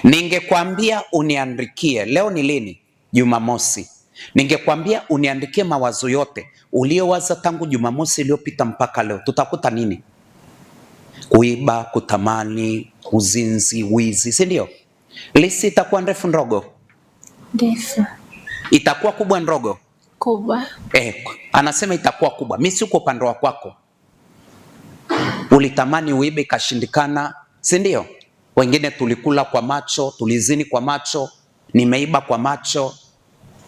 Ningekwambia uniandikie, leo ni lini? Jumamosi. Ningekwambia uniandikie mawazo yote uliowaza tangu Jumamosi iliyopita mpaka leo, tutakuta nini? Kuiba, kutamani, uzinzi, wizi, si ndio? Lisi itakuwa ndefu ndogo? Ndefu. Itakuwa kubwa ndogo? Kubwa. Anasema itakuwa kubwa. Mimi si uko upande wa kwako. Ulitamani uibe ikashindikana, si ndio? Wengine tulikula kwa macho, tulizini kwa macho, nimeiba kwa macho,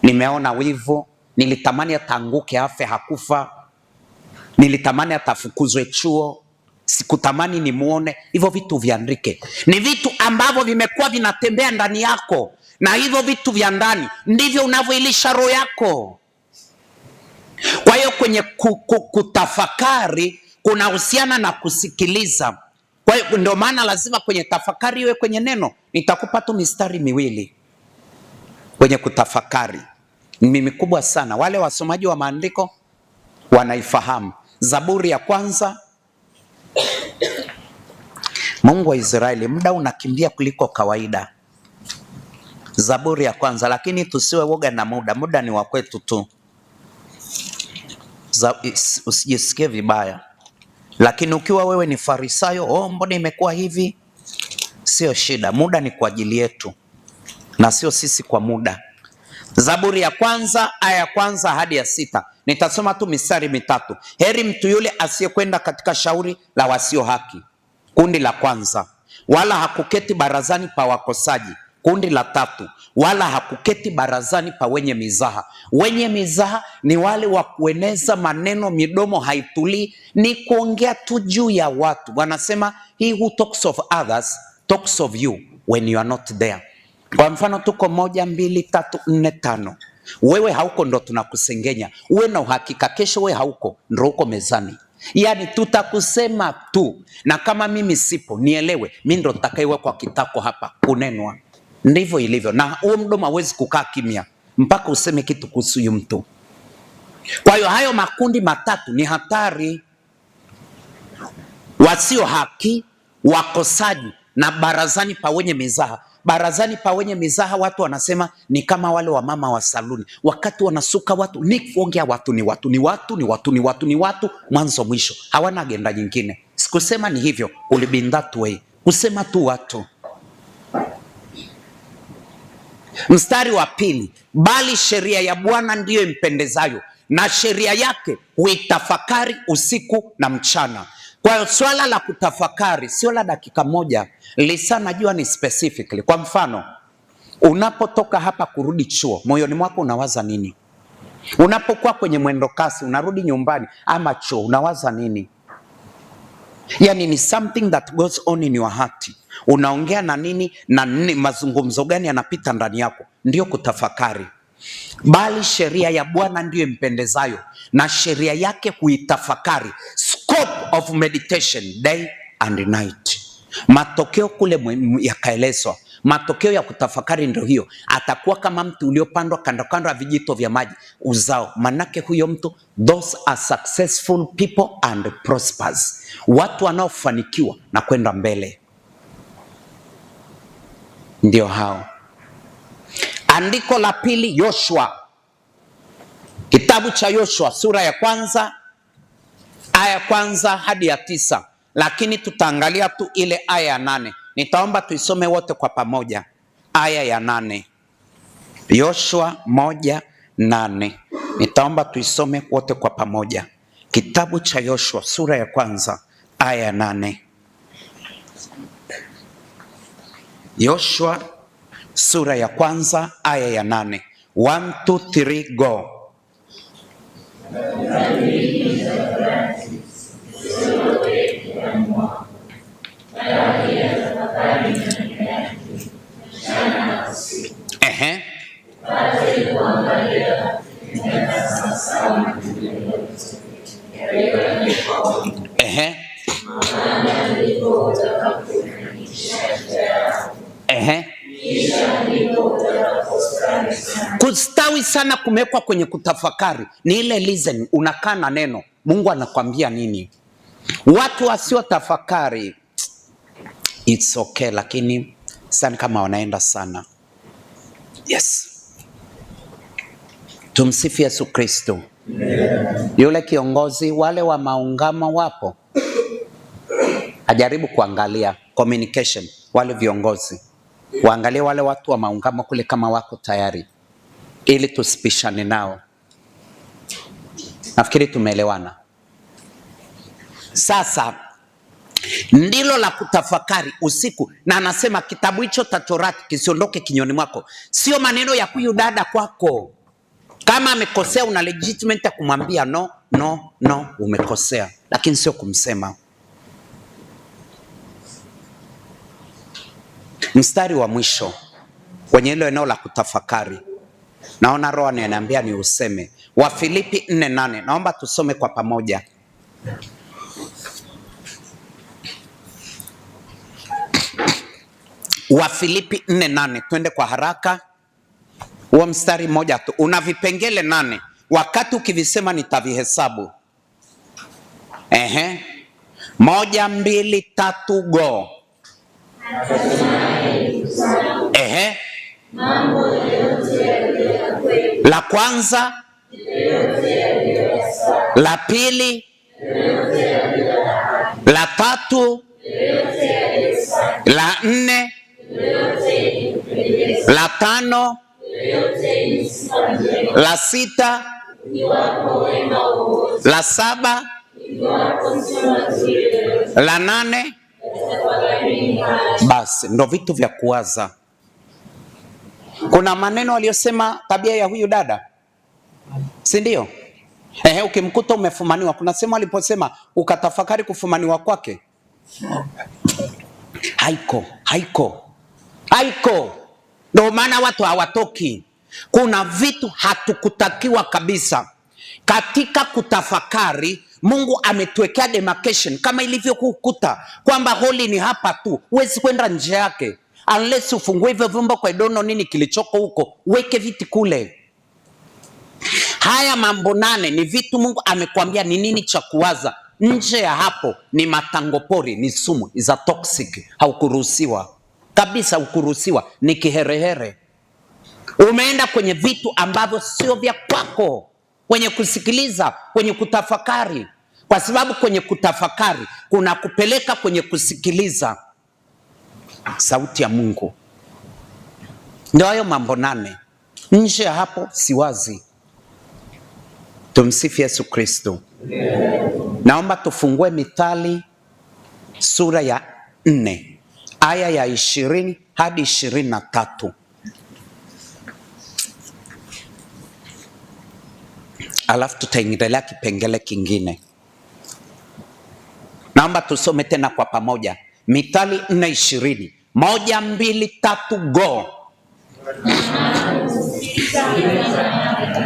nimeona wivu, nilitamani atanguke afe hakufa, nilitamani atafukuzwe chuo, sikutamani nimuone. Hivyo vitu viandike. Ni vitu ambavyo vimekuwa vinatembea ndani yako, na hivyo vitu vya ndani ndivyo unavyoilisha roho yako. Kwa hiyo kwenye kutafakari kunahusiana na kusikiliza. Kwa hiyo ndio maana lazima kwenye tafakari iwe kwenye neno. Nitakupa tu mistari miwili kwenye kutafakari, ni mikubwa sana. Wale wasomaji wa maandiko wanaifahamu. Zaburi ya kwanza. Mungu wa Israeli, muda unakimbia kuliko kawaida. Zaburi ya kwanza, lakini tusiwe woga na muda. Muda ni wa kwetu tu, usijisikie vibaya. Lakini ukiwa wewe ni Farisayo, mbona imekuwa hivi? Sio shida, muda ni kwa ajili yetu na sio sisi kwa muda. Zaburi ya kwanza aya ya kwanza hadi ya 6. Nitasoma tu mistari mitatu. Heri mtu yule asiyekwenda katika shauri la wasio haki, kundi la kwanza, wala hakuketi barazani pa wakosaji, kundi la tatu, wala hakuketi barazani pa wenye mizaha. Wenye mizaha ni wale wa kueneza maneno, midomo haitulii, ni kuongea tu juu ya watu. Wanasema he who talks of others talks of you when you are not there. Kwa mfano tuko 1, 2, 3, 4, 5. Wewe hauko ndo tunakusengenya. Uwe na uhakika kesho wewe hauko ndo uko mezani. Yaani tutakusema tu, na kama mimi sipo nielewe, mimi ndo nitakayewekwa kitako hapa kunenwa. Ndivyo ilivyo, na huo mdomo hawezi kukaa kimya mpaka useme kitu kuhusu huyu mtu. Kwa hiyo hayo makundi matatu ni hatari: wasio haki, wakosaji na barazani pa wenye mizaha. Barazani pa wenye mizaha watu wanasema ni kama wale wa mama wa saluni, wakati wanasuka watu ni kuongea watu ni watu ni watu ni watu ni watu ni watu mwanzo mwisho, hawana agenda nyingine. Sikusema ni hivyo, ulibin that way, kusema tu watu. Mstari wa pili, bali sheria ya Bwana ndiyo impendezayo, na sheria yake huitafakari usiku na mchana. Kwa hiyo swala la kutafakari sio la dakika moja. Lisa, najua ni specifically. Kwa mfano, unapotoka hapa kurudi chuo, moyoni mwako unawaza nini? Unapokuwa kwenye mwendo kasi unarudi nyumbani ama chuo, unawaza nini? Yani ni something that goes on in your heart. Unaongea na nini na nini, mazungumzo gani yanapita ndani yako? Ndio kutafakari. Bali sheria ya Bwana ndiyo impendezayo, na sheria yake huitafakari. Scope of meditation day and night. Matokeo kule yakaelezwa. Matokeo ya kutafakari ndio hiyo. Atakuwa kama mtu uliopandwa kando kando ya vijito vya maji, uzao. Manake huyo mtu, those are successful people and prospers. Watu wanaofanikiwa na kwenda mbele ndio hao. Andiko la pili, Yoshua. Kitabu cha Yoshua sura ya kwanza aya ya kwanza hadi ya 9, lakini tutaangalia tu ile aya ya 8. Nitaomba tuisome wote kwa pamoja. Aya ya 8, Yoshua 1:8. Nitaomba tuisome wote kwa pamoja. Kitabu cha Yoshua sura ya kwanza aya ya 8. Yoshua sura ya kwanza aya ya 8. 1, 2, 3 go. Ehe. Ehe. Ehe. Kustawi sana kumekwa kwenye kutafakari. Ni ile listen, unakaa na neno, Mungu anakwambia nini? Watu wasio tafakari, it's okay, lakini sana kama wanaenda sana. Yes. Tumsifu Yesu Kristo. Yule kiongozi, wale wa maungamo wapo, ajaribu kuangalia communication, wale viongozi waangalie wale watu wa maungamo kule kama wako tayari, ili tusipishane nao. Nafikiri tumeelewana. Sasa ndilo la kutafakari usiku, na anasema kitabu hicho cha Torati kisiondoke kinywani mwako. Sio maneno ya huyu dada kwako. Kama amekosea una legitimate ya kumwambia no, umekosea, lakini sio kumsema. Mstari wa mwisho kwenye hilo eneo la kutafakari, naona Roho ananiambia ni useme Wafilipi 4:8. Naomba tusome kwa pamoja. Wafilipi 4:8, twende kwa haraka. Huo mstari mmoja tu una vipengele 8. Wakati ukivisema nitavihesabu. 1, 2, 3, go. La kwanza, la pili, la tatu, la 4, la 5, la 6, la 7, la 8. Basi ndo vitu vya kuwaza. Kuna maneno aliyosema tabia ya huyu dada, si ndio? Ukimkuta umefumaniwa, kuna sema aliposema ukatafakari kufumaniwa kwake. Haiko. Ndio maana watu hawatoki. Kuna vitu hatukutakiwa kabisa katika kutafakari. Mungu ametuwekea demarcation kama ilivyokukuta kwamba holi ni hapa tu, huwezi kwenda nje yake unless ufungue hivyo vyumba kwa idono nini kilichoko huko, weke viti kule. Haya mambo 8 ni vitu Mungu amekwambia ni nini cha kuwaza. Nje ya hapo ni matango pori, ni sumu, is a toxic. Haukuruhusiwa kabisa, haukuruhusiwa, ni kiherehere. Umeenda kwenye vitu ambavyo sio vya kwako, kwenye kusikiliza, kwenye kutafakari, kwa sababu kwenye kutafakari kuna kupeleka kwenye kusikiliza sauti ya Mungu. Ndio hayo mambo 8. Nje ya hapo siwazi. Tumsifu Yesu Kristo. Naomba tufungue Mithali sura ya 4 aya ya 20 hadi 23. Alafu tutaendelea kipengele kingine. Naomba tusome tena kwa pamoja. Mithali 4:20. 1, 2, 3, go.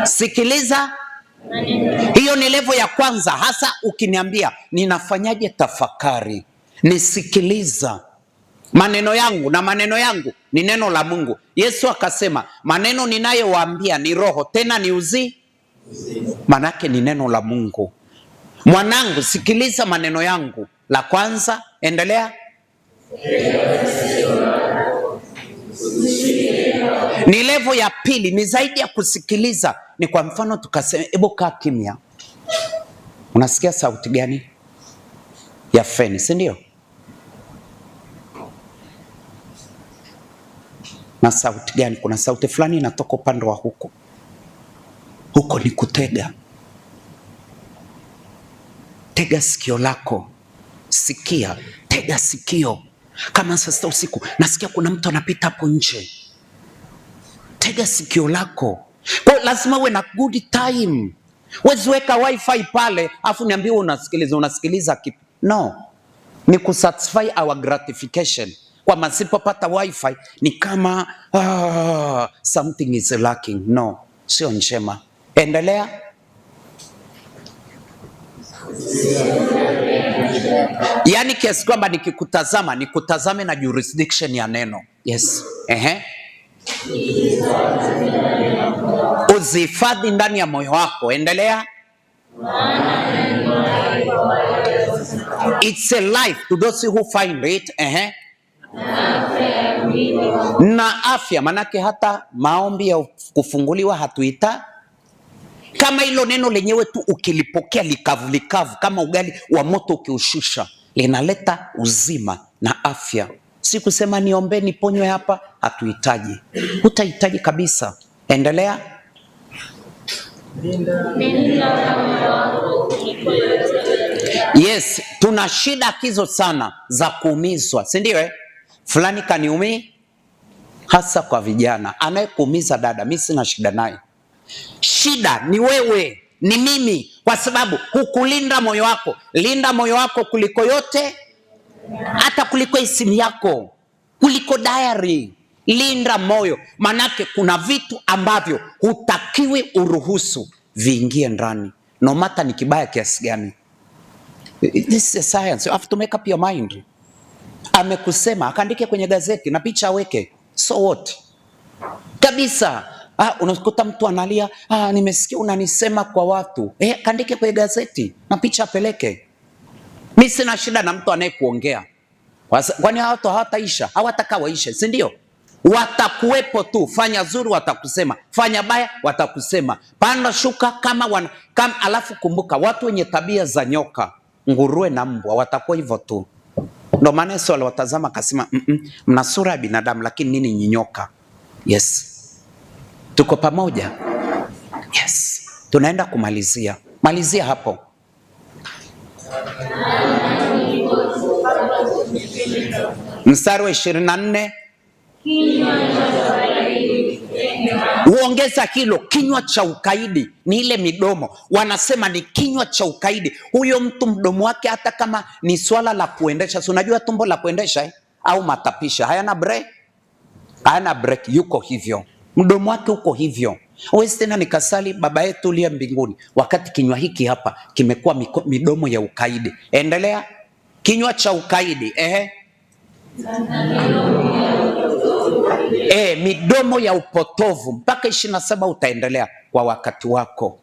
Sikiliza. Hiyo ni level ya kwanza. Hasa ukiniambia ninafanyaje tafakari, nisikiliza maneno yangu, na maneno yangu ni neno la Mungu. Yesu akasema maneno ninayowaambia ni roho tena ni uzima. Manake ni neno la Mungu. Mwanangu, sikiliza maneno yangu. La kwanza, endelea. Ni level ya pili, ni zaidi ya kusikiliza. Ni kwa mfano tukasema, hebu kaa kimya. Unasikia sauti gani? Ya feni, si ndio? Na sauti gani? Kuna sauti fulani inatoka upande wa huko. Huko ni kutega. Tega sikio lako. Sikia, tega sikio. Kama sasa usiku nasikia kuna mtu anapita hapo nje. Tega sikio lako. Kwa lazima uwe na good time. Wezi weka wifi pale afu niambie unasikiliza kipi? No. Ni kusatisfy our gratification. Kwa masipopata wifi ni kama something is lacking. No, sio njema. Endelea. Yaani kiasi kwamba nikikutazama nikutazame na jurisdiction ya neno. Yes. Uzihifadhi ndani ya moyo wako. Endelea. It's a life to those who find it. Na afya, manake hata maombi ya kufunguliwa hatuita. Kama hilo neno lenyewe tu ukilipokea likavu likavu, kama ugali wa moto ukiushusha, linaleta uzima na afya. Si kusema niombe niponywe hapa, hatuhitaji. Hutahitaji kabisa. Endelea. Yes, tuna shida hizo sana za kuumizwa, si ndio? Fulani kaniumii, hasa kwa vijana. Anayekuumiza dada, mimi sina shida naye. Shida ni wewe, ni mimi, kwa sababu hukulinda moyo wako. Linda moyo wako kuliko yote, hata kuliko simu yako, kuliko diary. Linda moyo, manake kuna vitu ambavyo hutakiwi uruhusu viingie ndani, no matter ni kibaya kiasi gani. This is a science, you have to make up your mind. Amekusema, akaandike kwenye gazeti na picha aweke, so what? Kabisa. Unakuta mtu analia, nimesikia unanisema kwa watu. Kaandike kwenye gazeti na picha apeleke. Mimi sina shida na mtu anayekuongea. Kwani watu hawataisha? Hawataka waishe, si ndio? Watakuwepo tu. Fanya zuri watakusema, fanya baya watakusema, panda shuka kama alafu kumbuka, watu wenye tabia za nyoka, nguruwe na mbwa watakuwa hivyo tu. Ndio maana Yesu aliwatazama akasema, mna sura ya binadamu lakini nini ni nyoka. Yes. Tuko pamoja? Yes. Tunaenda kumalizia. Malizia hapo. Mstari wa 24. Uongeza hilo, kinywa cha ukaidi ni ile midomo. Wanasema ni kinywa cha ukaidi. Huyo mtu mdomo wake, hata kama ni swala la kuendesha, si unajua tumbo la kuendesha au matapisha hayana break, hayana break, yuko hivyo, mdomo wake uko hivyo. Huwezi tena nikasali Baba yetu uliye mbinguni wakati kinywa hiki hapa kimekuwa midomo ya ukaidi. Endelea. Kinywa cha ukaidi, midomo ya upotovu. Mpaka 27 utaendelea kwa wakati wako.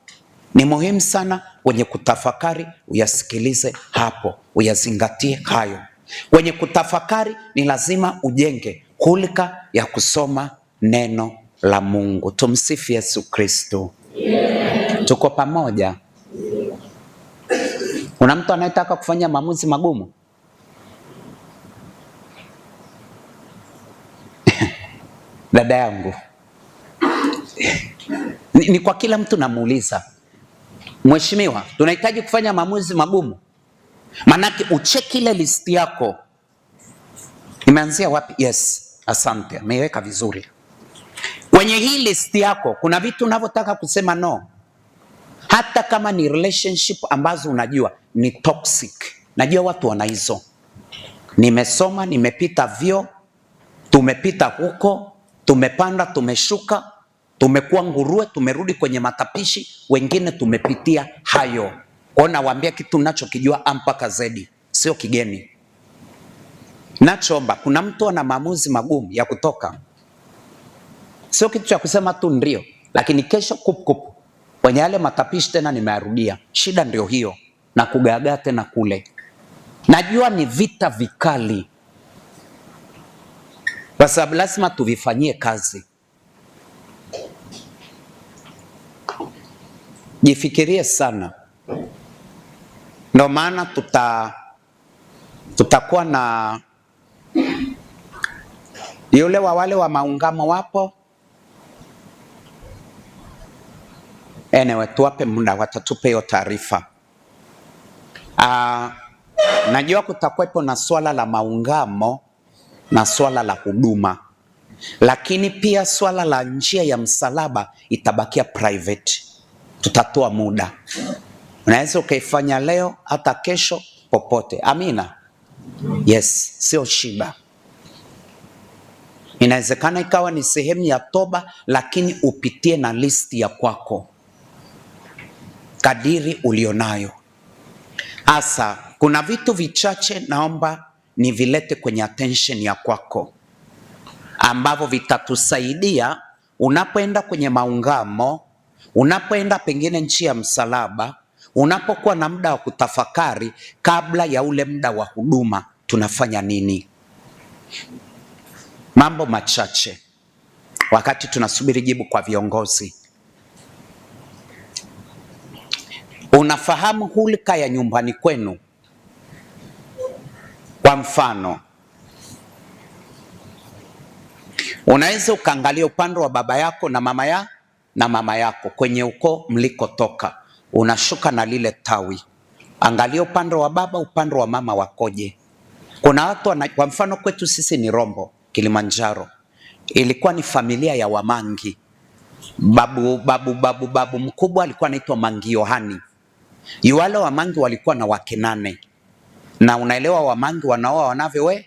Ni muhimu sana wenye kutafakari uyasikilize hapo, uyazingatie hayo. Wenye kutafakari ni lazima ujenge hulka ya kusoma neno la Mungu. Tumsifu Yesu Kristo. Yeah. Tuko pamoja. Kuna mtu anayetaka kufanya maamuzi magumu? Dada yangu, ni kwa kila mtu namuuliza, mheshimiwa, tunahitaji kufanya maamuzi magumu? Manake ucheki ile listi yako, imeanzia wapi? Yes, asante, ameiweka vizuri. Kwenye hii listi yako kuna vitu unavyotaka kusema no, hata kama ni relationship ambazo unajua ni toxic. Najua watu wana hizo. Nimesoma, nimepita vyo, tumepita huko, tumepanda, tumeshuka, tumekuwa nguruwe, tumerudi kwenye matapishi, wengine tumepitia hayo. Kwa nawaambia kitu ninachokijua mpaka zedi, sio kigeni. Nachoomba, kuna mtu ana maamuzi magumu ya kutoka. Sio kitu cha kusema tu ndio, lakini kesho kup kwenye yale matapishi tena nimearudia. Shida ndio hiyo, na kugagaa tena kule. Najua ni vita vikali, kwa sababu lazima tuvifanyie kazi. Jifikirie sana. Ndio maana tutakuwa na yule wa wale wa maungamo wapo. Anyway, tuwape muda, watatupe hiyo taarifa. Najua kutakuwepo na swala la maungamo na swala la huduma, lakini pia swala la njia ya msalaba itabakia private. Tutatoa muda, unaweza ukaifanya leo hata kesho, popote. Amina. Yes, sio shida. Inawezekana ikawa ni sehemu ya toba, lakini upitie na listi ya kwako kadiri ulionayo. Asa, kuna vitu vichache naomba nivilete kwenye attention ya kwako, ambavyo vitatusaidia unapoenda kwenye maungamo, unapoenda pengine njia ya msalaba, unapokuwa na muda wa kutafakari kabla ya ule muda wa huduma, tunafanya nini? Mambo machache wakati tunasubiri jibu kwa viongozi. Unafahamu hulka ya nyumbani kwenu? Kwa mfano, unaweza ukaangalia upande wa baba yako na mama yako kwenye ukoo mlikotoka, unashuka na lile tawi. Angalia upande wa baba, upande wa mama wakoje. Kuna watu kwa mfano kwetu sisi ni Rombo, Kilimanjaro. Ilikuwa ni familia ya Wamangi. Babu mkubwa alikuwa anaitwa Mangi Yohani. Wale Wamangi walikuwa na wake 8. Na unaelewa Wamangi wanaoa wanavyo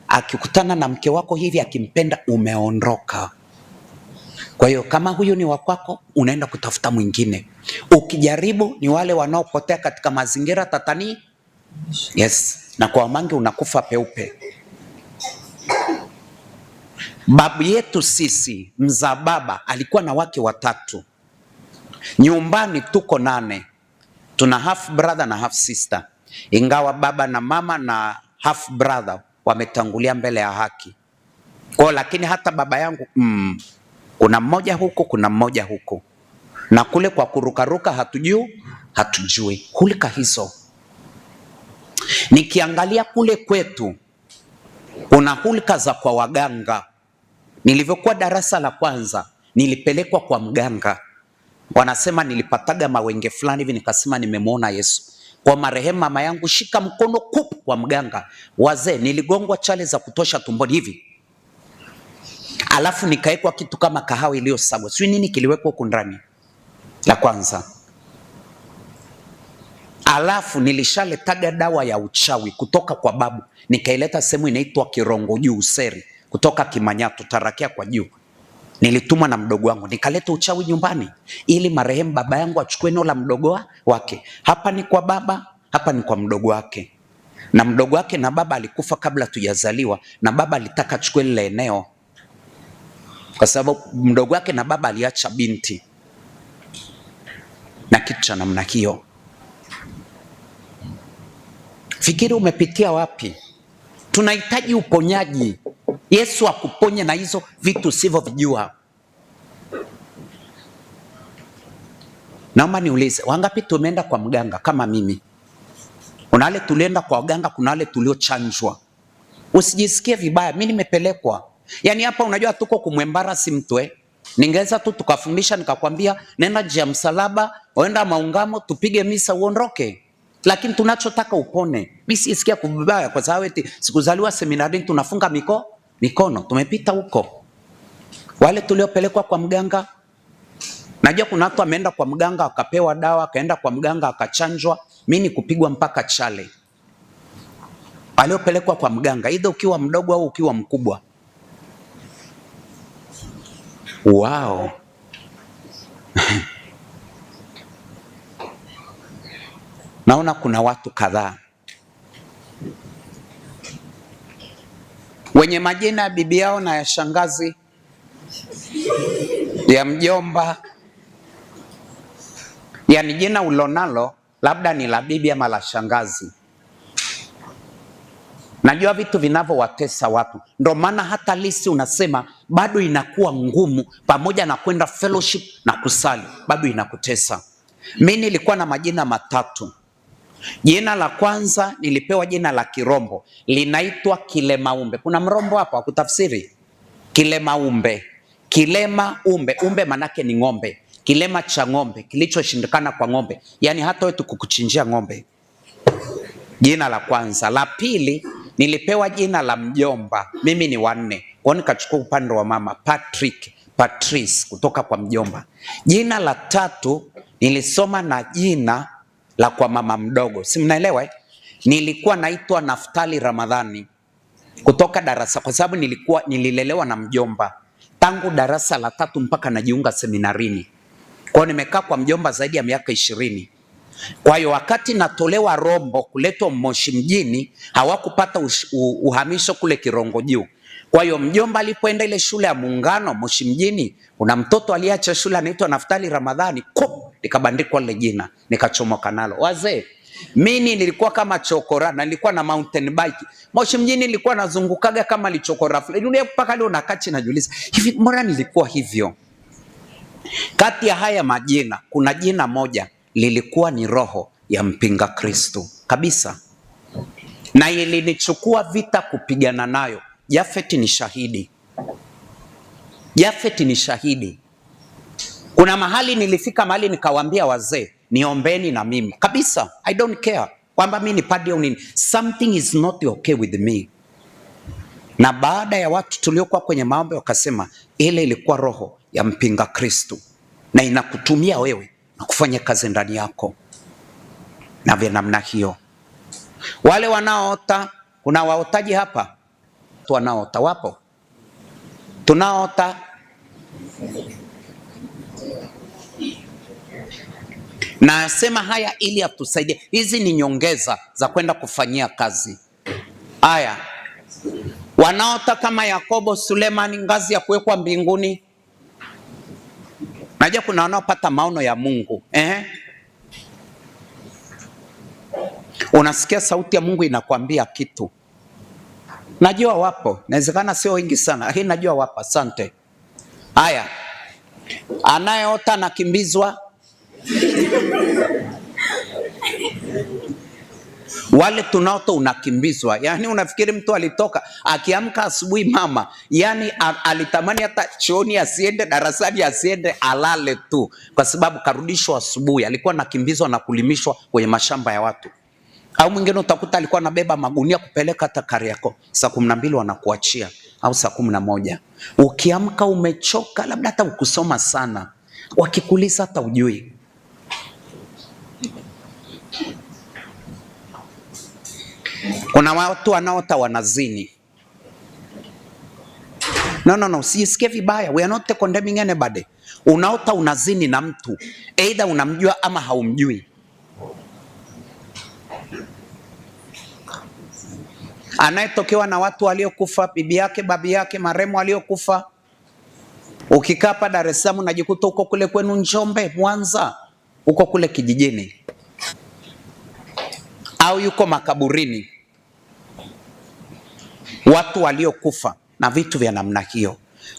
akikutana na mke wako hivi akimpenda umeondoka. Kwa hiyo kama huyu ni wakwako unaenda kutafuta mwingine. Ukijaribu ni wale wanaopotea katika mazingira tatani. Yes, na kwa Wamangi unakufa peupe. Babu yetu sisi mzaa baba alikuwa na wake 3. Nyumbani tuko 8. Tuna half brother na half sister. Ingawa baba na mama na half brother wametangulia mbele ya haki. Kwa lakini hata baba yangu kuna mmoja huko, kuna mmoja huko. Na kule kwa kurukaruka hatujui hulika hizo. Nikiangalia kule kwetu kuna hulika za kwa waganga. Nilivyokuwa darasa la kwanza nilipelekwa kwa mganga. Wanasema nilipataga mawenge fulani hivi, nikasema nimemwona Yesu. Kwa marehemu mama yangu, shika mkono kup kwa mganga. Wazee, niligongwa chale za kutosha tumboni hivi. Alafu nikaekwa kitu kama kahawa iliyosagwa. Sio nini kiliwekwa huko ndani. La kwanza. Alafu nilishaletaga dawa ya uchawi kutoka kwa babu. Nikaileta sehemu inaitwa Kirongo Juu Useri, kutoka Kimanyato Tarakia kwa juu. Nilitumwa na mdogo wangu, nikaleta uchawi nyumbani ili marehemu baba yangu achukue eneo la mdogo wake. Hapa ni kwa baba, hapa ni kwa mdogo wake. Na mdogo wake na baba alikufa kabla tujazaliwa, na baba alitaka achukue lile eneo kwa sababu mdogo wake na baba aliacha binti na kitu cha namna hiyo. Fikiri umepitia wapi? Tunahitaji uponyaji. Yesu akuponye na hizo vitu usivyovijua. Naomba niulize, wangapi tumeenda kwa mganga kama mimi? Kuna wale tulienda kwa waganga, kuna wale tuliochanjwa. Usijisikie vibaya, mimi nimepelekwa. Yaani hapa unajua tuko kumwembarasi mtu Ningeweza tu tukafundisha nikakwambia nenda njia msalaba, waenda maungamo, tupige misa uondoke. Lakini tunachotaka upone. Mimi sisikia kubaya kwa sababu eti sikuzaliwa seminari tunafunga mikono. Tumepita huko. Wale tuliopelekwa kwa mganga, najua kuna watu ameenda kwa mganga akapewa dawa, akaenda kwa mganga akachanjwa. Mimi ni kupigwa mpaka chale. Waliopelekwa kwa mganga, either ukiwa mdogo au ukiwa mkubwa. Wow. Naona kuna watu kadhaa wenye majina ya bibi yao na ya shangazi, ya mjomba, yani jina ulonalo labda ni la bibi ama la shangazi. Najua vitu vinavyowatesa watu. Ndio maana hata lisi unasema bado inakuwa ngumu, pamoja na kwenda fellowship na kusali bado inakutesa. Mimi nilikuwa na majina 3. Jina la kwanza nilipewa jina la Kirombo, linaitwa Kilemaumbe. Kuna mrombo hapa kutafsiri Kilemaumbe. Kilemaumbe, umbe manake ni ng'ombe. Kilema cha ng'ombe, kilichoshindikana kwa ng'ombe. Yaani hata wewe tukukuchinjia ng'ombe. Jina la kwanza. La pili nilipewa jina la mjomba. Mimi ni 4. Kwa nikachukua upande wa mama, Patrice kutoka kwa mjomba. Jina la 3 nilisoma na jina la kwa mama mdogo. Si mnaelewa Nilikuwa naitwa Naftali Ramadhani kutoka darasa, kwa sababu nililelewa na mjomba tangu darasa la 3 mpaka najiunga seminarini. Kwa nimekaa kwa mjomba zaidi ya miaka 20. Kwa hiyo wakati natolewa Rombo kuletwa Moshi mjini, hawakupata uhamisho kule Kirongo Juu. Kwa hiyo mjomba alipoenda ile shule ya Muungano Moshi mjini, kuna mtoto aliacha shule anaitwa Naftali Ramadhani, likabandikwa lile jina, nikachomoka nalo. Wazee, mimi nilikuwa kama chokora na nilikuwa na mountain bike. Moshi mjini nilikuwa nazungukaga kama lichokora. Dunia mpaka leo nakachi najiuliza, hivi mbona nilikuwa hivyo? Kati ya haya majina kuna jina moja lilikuwa ni roho ya mpinga Kristo kabisa, na ilinichukua vita kupigana nayo. Jafet ni shahidi, Jafet ni shahidi. Kuna mahali nilifika mahali nikawaambia wazee, niombeni na mimi kabisa. I don't care kwamba mimi ni padri au nini, something is not okay with me. Na baada ya watu tuliokuwa kwenye maombi wakasema ile ilikuwa roho ya mpinga Kristo na inakutumia wewe na kufanya kazi ndani yako na vya namna hiyo. Wale wanaoota, kuna waotaji hapa? Wanaoota wapo? Tunaota? Nasema haya ili atusaidie. Hizi ni nyongeza za kwenda kufanyia kazi. Haya, wanaota kama Yakobo, Sulemani, ngazi ya kuwekwa mbinguni. Najua kuna wanaopata maono ya Mungu. Unasikia sauti ya Mungu inakwambia kitu. Najua wapo, inawezekana sio wengi sana, lakini najua wapo. Asante. Haya, anayeota anakimbizwa. Wale tunaota unakimbizwa, yani unafikiri mtu alitoka akiamka asubuhi mama, yani alitamani hata chooni asiende, darasani asiende, alale tu, kwa sababu karudishwa asubuhi. Alikuwa nakimbizwa na kulimishwa kwenye mashamba ya watu. Au mwingine utakuta alikuwa anabeba magunia kupeleka hata Kariakoo, saa 12 wanakuachia au saa 11. Ukiamka umechoka, labda hata ukusoma sana, wakikuliza hata ujui. Kuna watu wanaota wanazini. No, usijisikie vibaya. We are not condemning anybody. Unaota unazini na mtu, either unamjua ama haumjui. Anayetokewa na watu waliokufa, bibi yake, babi yake, marehemu waliokufa. Ukikaa hapa Dar es Salaam unajikuta uko kule kwenu Njombe, Mwanza, uko kule kijijini, au yuko makaburini. Watu waliokufa na vitu vya namna hiyo.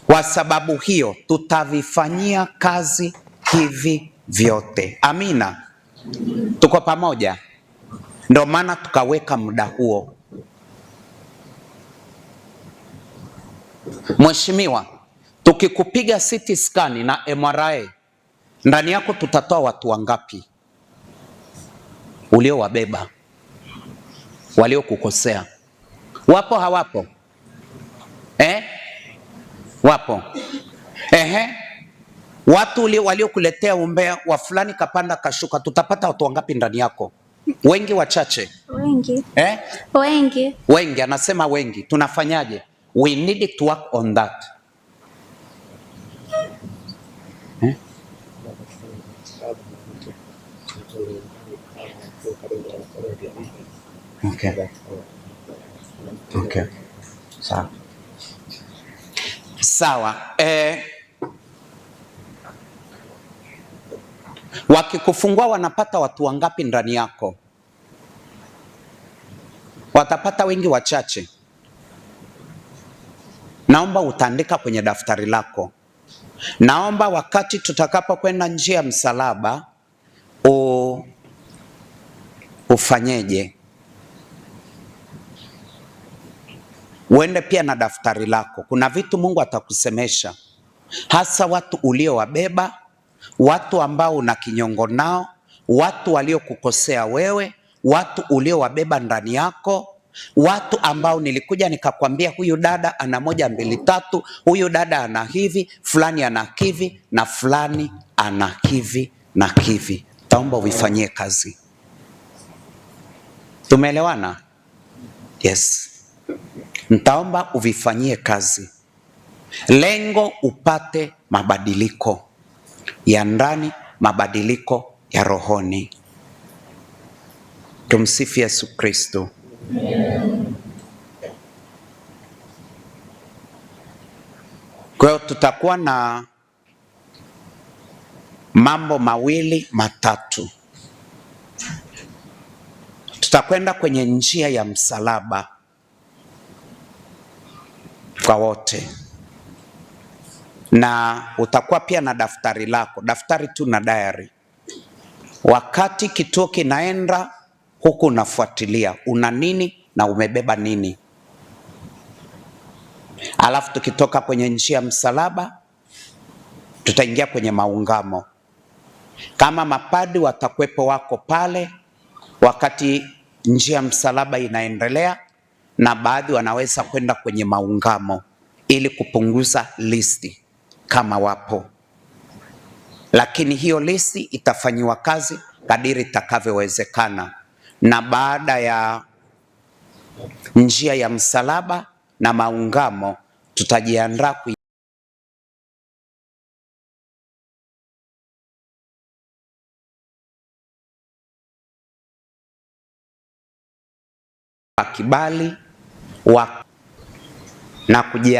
Kwa sababu hiyo tutavifanyia kazi hivi vyote. Amina, tuko pamoja? Ndio maana tukaweka muda huo. Mheshimiwa, tukikupiga CT scan na MRI, ndani yako tutatoa watu wangapi uliowabeba, waliokukosea? Wapo hawapo? Wapo. Watu waliokuletea umbea wa fulani kapanda kashuka, tutapata watu wangapi ndani yako? Wengi, wachache? Wengi. Wengi. Wengi, anasema wengi. Tunafanyaje? We need to work on that. Okay. Sawa. Sawa. Wakikufungua wanapata watu wangapi ndani yako? Watapata wengi, wachache? Naomba utaandika kwenye daftari lako. Naomba wakati tutakapo kwenda njia ya msalaba ufanyeje? Uende pia na daftari lako. Kuna vitu Mungu atakusemesha, hasa watu uliowabeba, watu ambao una kinyongo nao, watu waliokukosea wewe, watu uliowabeba ndani yako, watu ambao nilikuja nikakwambia huyu dada ana 1 2 3, huyu dada ana hivi, fulani ana hivi na fulani ana hivi na hivi. Taomba uvifanyie kazi. Tumeelewana? Yes. Nitaomba uvifanyie kazi. Lengo upate mabadiliko ya ndani, mabadiliko ya rohoni. Tumsifu Yesu Kristo. Kwa hiyo tutakuwa na mambo mawili matatu. Tutakwenda kwenye njia ya msalaba kwa wote, na utakuwa pia na daftari lako, daftari tu na diary. Wakati kituo kinaenda huku unafuatilia una nini na umebeba nini. Alafu tukitoka kwenye njia ya msalaba tutaingia kwenye maungamo. Kama mapadi watakwepo wako pale wakati njia ya msalaba inaendelea, na baadhi wanaweza kwenda kwenye maungamo ili kupunguza listi kama wapo, lakini hiyo listi itafanyiwa kazi kadiri itakavyowezekana. Na baada ya njia ya msalaba na maungamo tutajiandaa kibali na kujia